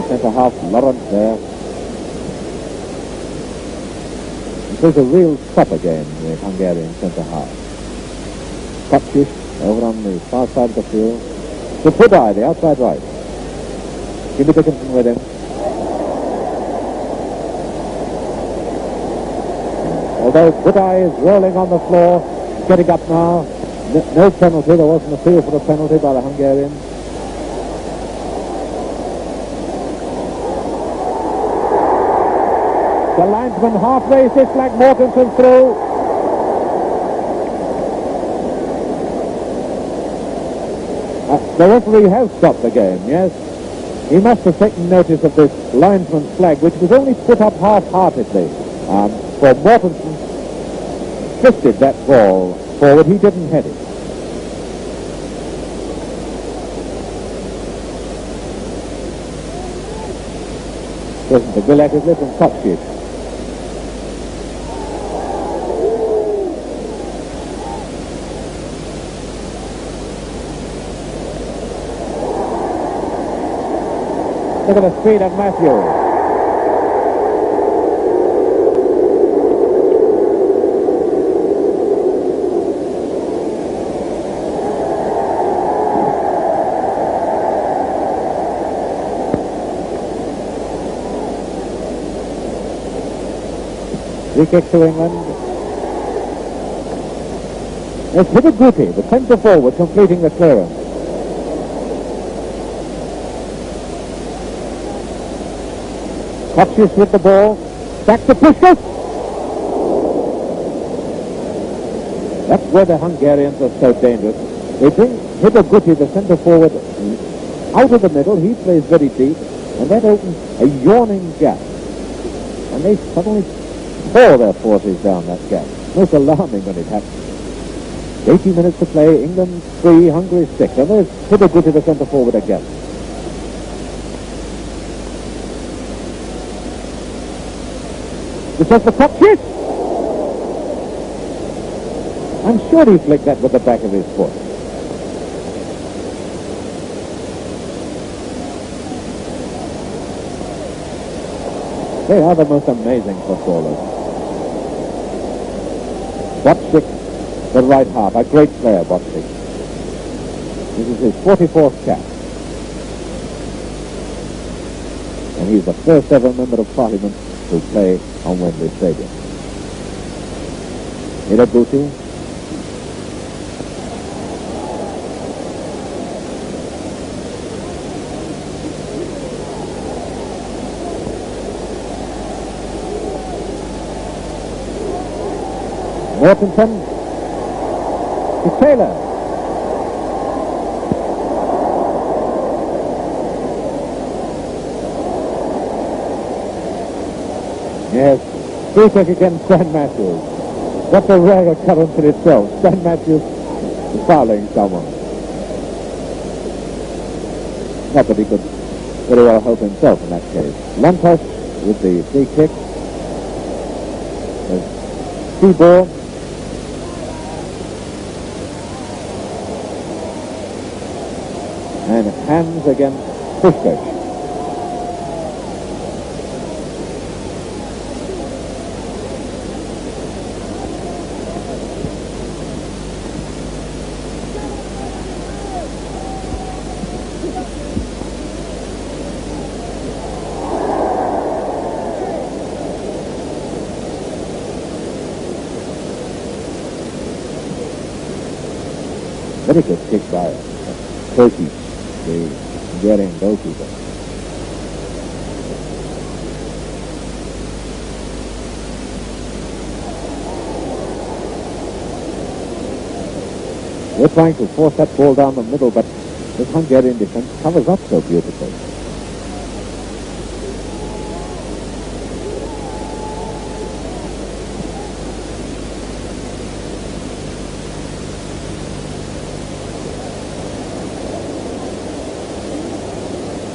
Speaker 1: Centre half Lawrence there. This is a real stop again, the Hungarian centre half. Puskás over on the far side of the field. To Budai, the outside right. Jimmy Dickinson with him. Although Budai is rolling on the floor, getting up now. No penalty, there wasn't a feel for the penalty by the Hungarians. The linesman halfway sits like Mortensen through. The referee has stopped the game, yes. He must have taken notice of this linesman's flag, which was only put up half-heartedly. For Mortensen fisted that ball forward. He didn't head it. Wasn't the Gillette is from Puskás. Look at the speed of Matthews. Free kick to England. It's Hitaguchi, the centre forward, completing the clearance. Puskás with the ball. Back to Puskás. That's where the Hungarians are so dangerous. They bring Hitaguchi, the centre forward, out of the middle. He plays very deep, and that opens a yawning gap. And they suddenly pour their forces down that gap. Most alarming when it happens. 80 minutes to play. England 3, Hungary 6. And there's Hitaguchi, the centre forward again. This is the Puskás. I'm sure he flicked that with the back of his foot. They are the most amazing footballers. Botsik, the right half, a great player, Botsik. This is his 44th cap. And he's the first ever member of Parliament to play on Wembley Stadium. Hitaguchi. Mortensen to Taylor. Yes, free kick against Stan Matthews. That's a rare occurrence in itself. Stan Matthews fouling someone. Not that he could very well help himself in that case. Lantos with the free kick. Free ball. And hands against Puskás. Very good kick by Turkey. the Hungarian goalkeeper. We're trying to force that ball down the middle, but this Hungarian defense covers up so beautifully.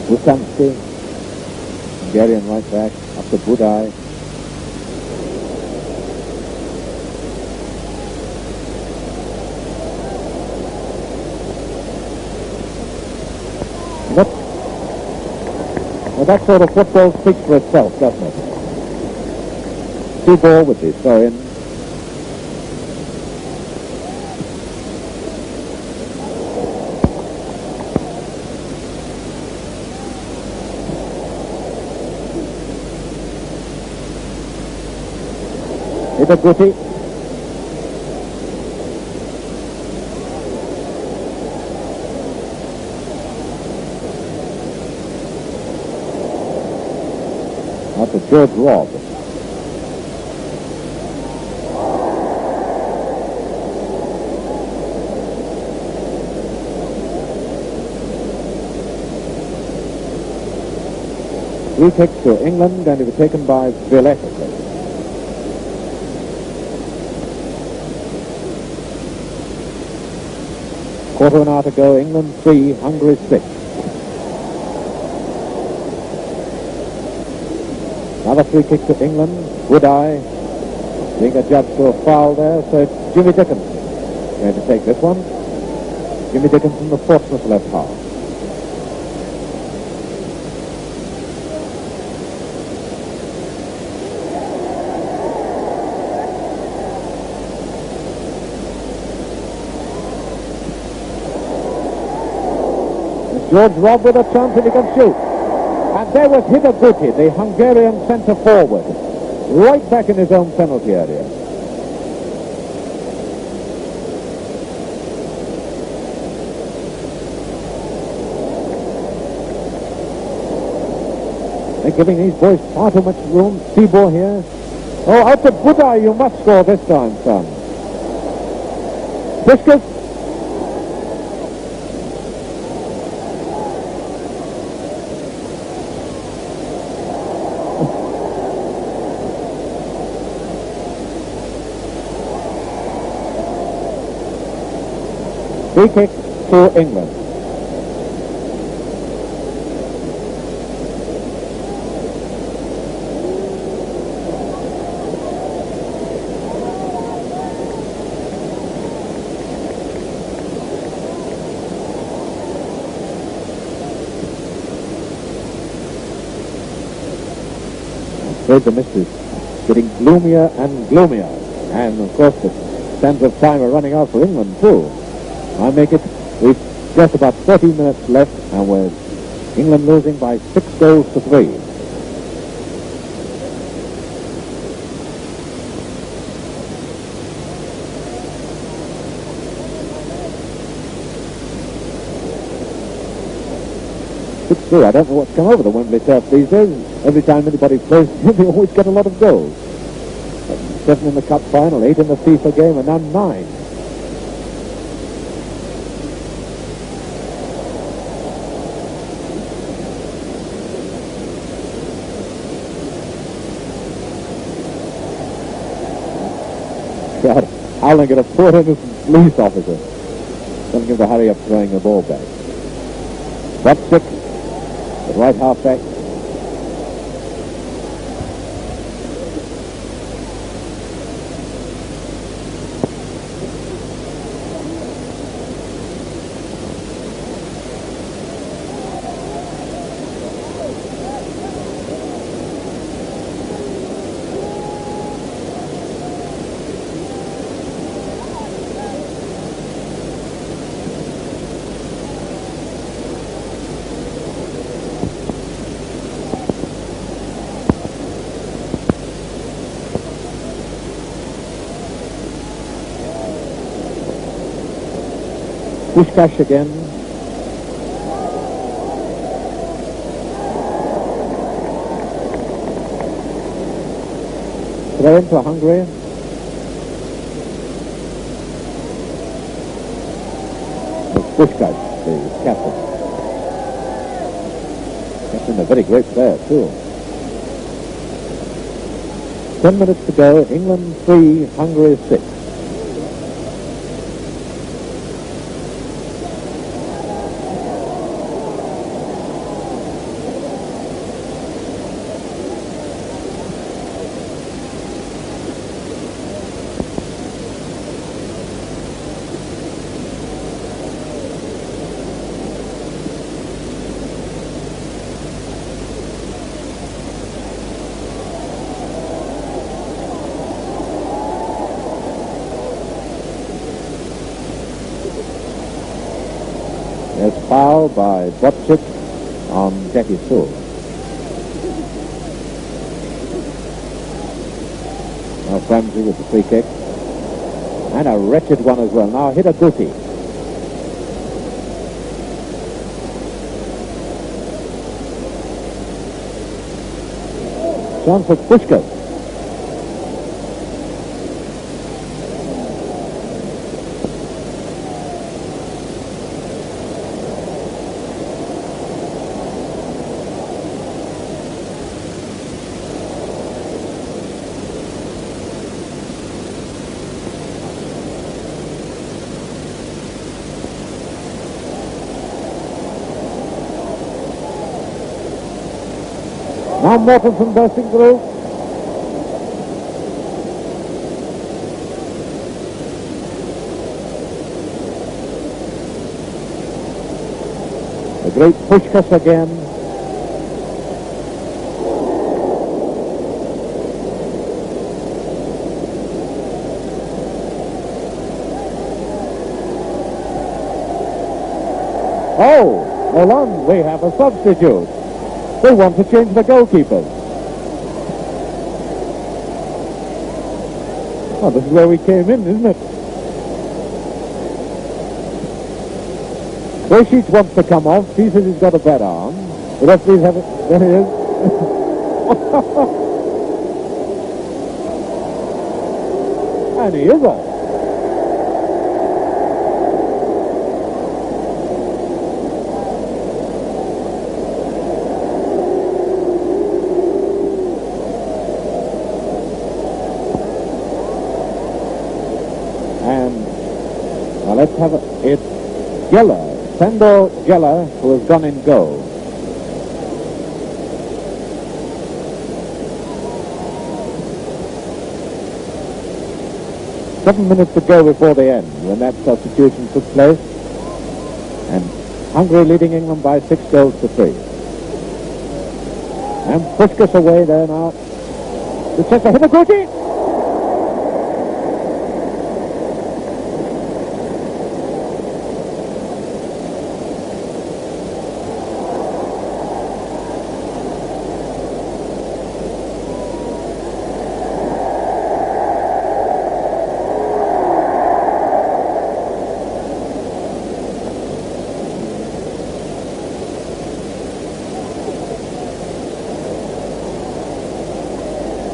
Speaker 1: Puskás, Hungarian right back, up to Budaj. Well, that sort of football speaks for itself, doesn't it? 2-ball with the throw-in. It's a goodie. That's a George Robb. Free kick to England, going to be taken by Villette. Quarter of an hour to go. England 3, Hungary 6. Another free kick to England. Budaj being adjudged to a foul there, so it's Jimmy Dickinson going to take this one. Jimmy Dickinson, the Portsmouth left half. George Robb with a chance if he can shoot. And there was Hidaguti, the Hungarian centre forward, right back in his own penalty area. They're giving these boys far too much room. Tibor here. Oh, out to Budaj, you must score this time, son. Puskás. Free kick to England. The mist is getting gloomier and gloomier, and of course the sands of time are running out for England too. I make it with just about 30 minutes left, and with England losing by 6 goals to 3. I don't know what's come over the Wembley turf these days. Every time anybody plays, they always get a lot of goals. 7 in the cup final, 8 in the FIFA game, and now 9. God, howling at a poor innocent police officer. Telling him to hurry up throwing the ball back. But 6, the right half back. Puskás again. throw in for Hungary. It's Puskás, the captain. Captain, a very great player, too. 10 minutes to go. England 3, Hungary 6. There's foul by Botchik on Jackie Sewell. Now Ramsey with the free kick. And a wretched one as well. Now hit a duty. Chance for Puskás. Now Mortensen bursting through. The great Puskás again. Oh, hold on, we have a substitute. They want to change the goalkeepers. Oh, this is where we came in, isn't it? Bošić wants to come off. He says he's got a bad arm. The referees have it. There he is. And he is off. Let's have it. Geller, Sandor Geller, who has gone in goal. Seven minutes to go before the end when that substitution took place. And Hungary leading England by 6 goals to 3. And Puskás away there now. The check for Hitaguchi.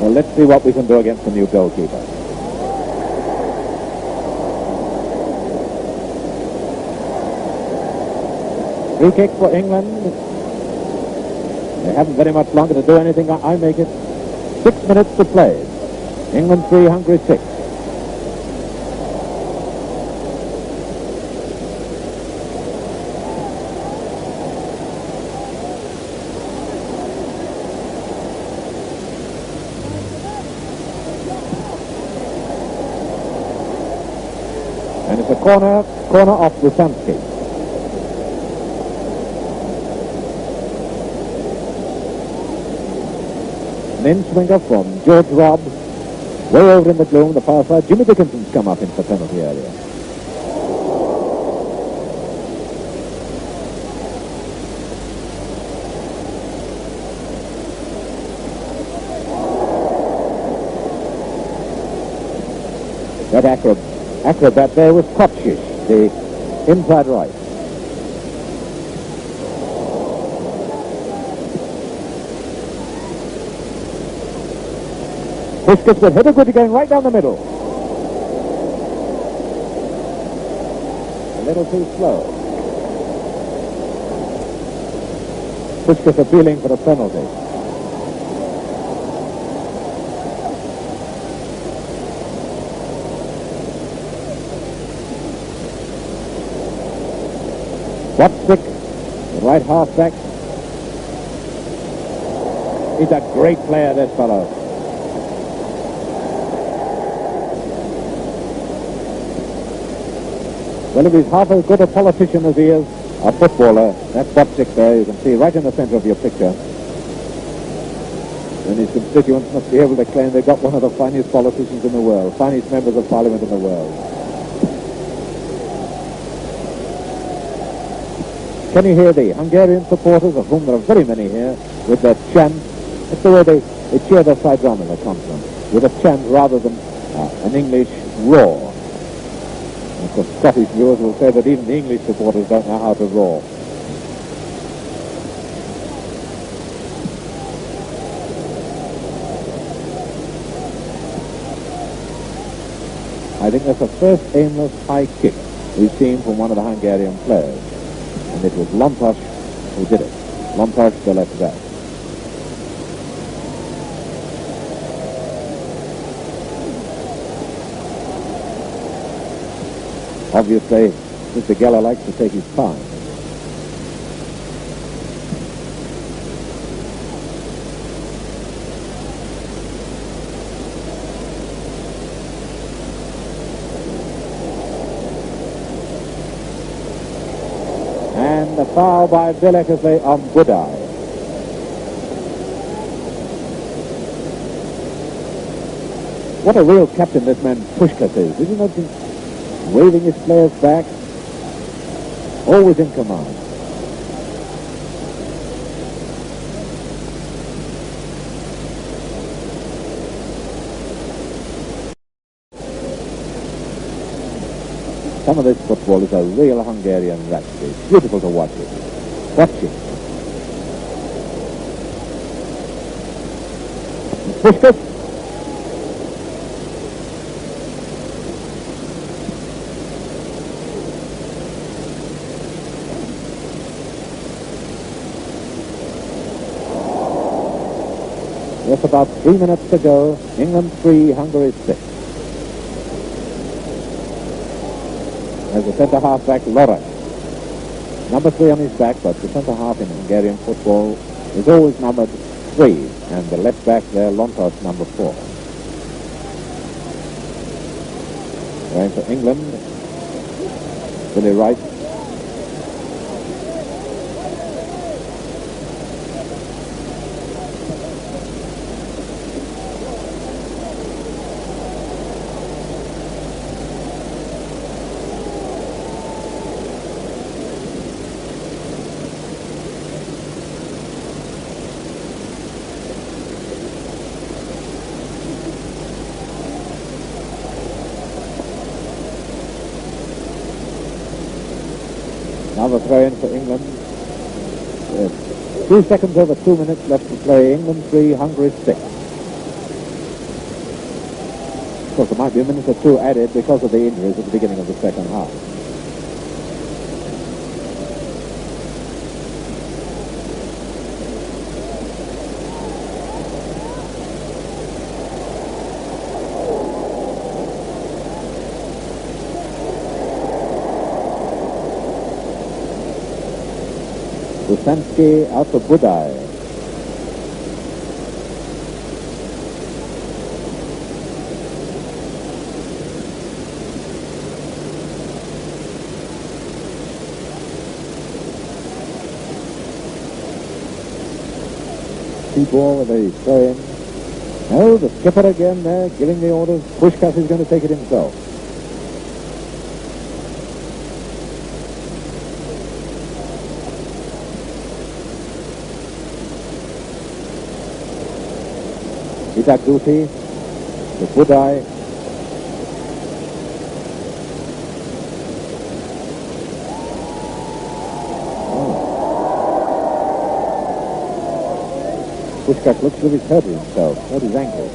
Speaker 1: Well, let's see what we can do against the new goalkeeper. Free kick for England. They haven't very much longer to do anything. I make it 6 minutes to play. England 3, Hungary 6. And it's a corner off Wyszynski. An in-swinger from George Robb. Way over in the gloom, the far side. Jimmy Dickinson's come up into the penalty area. That acrobat there was Kotšiš, the inside right. Puskás with header good going right down the middle. A little too slow. Puskás appealing for a penalty. Wapsick, the right half-back. He's a great player, this fellow. Well, if he's half as good a politician as he is a footballer, that Wapsick there, you can see right in the center of your picture. And his constituents must be able to claim they've got one of the finest politicians in the world, finest members of parliament in the world. Can you hear the Hungarian supporters, of whom there are very many here, with their chant? That's the way they cheer their sides on in the conference, with a chant rather than an English roar. And of course, Scottish viewers will say that even the English supporters don't know how to roar. I think that's the first aimless high kick we've seen from one of the Hungarian players. And it was Lontos who did it. Lontos, the left back. Obviously, Mr. Geller likes to take his time. And the foul by Bilek on Budai. What a real captain this man Puskás is. Did you notice him waving his players back? Always in command. Some of this football is a real Hungarian rhapsody. It's beautiful to watch it. Watch it. Puskás. Just about 3 minutes to go. England 3, Hungary 6. As the centre half back, Lora. Number 3 on his back, but the centre half in Hungarian football is always numbered 3, and the left back there, Lontos, number 4. Going for England, Billy Wright. Another throw in for England. 2 seconds over 2 minutes left to play. England 3, Hungary 6. Of course, there might be a minute or two added because of the injuries at the beginning of the second half. Busansky out to Budai. Ball with a throw in. No, the skipper again there giving the orders. Puskás is going to take it himself. Duty to Budai. Puskás looks to his head himself, not his ankle.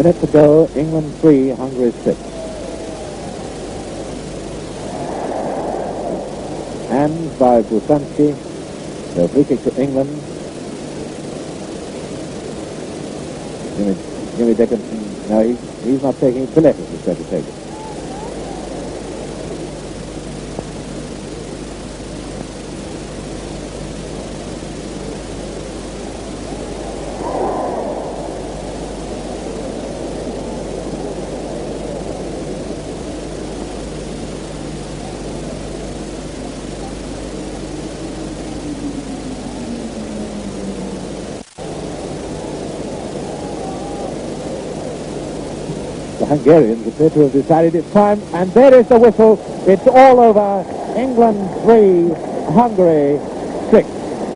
Speaker 1: minute to go. England 3, Hungary 6. Hands by Puskás. The free kick to England. Jimmy Dickinson, no, he's not taking it. Gillette is going to take it. The Hungarians appear to have decided it's time, and there is the whistle. It's all over. England 3, Hungary 6.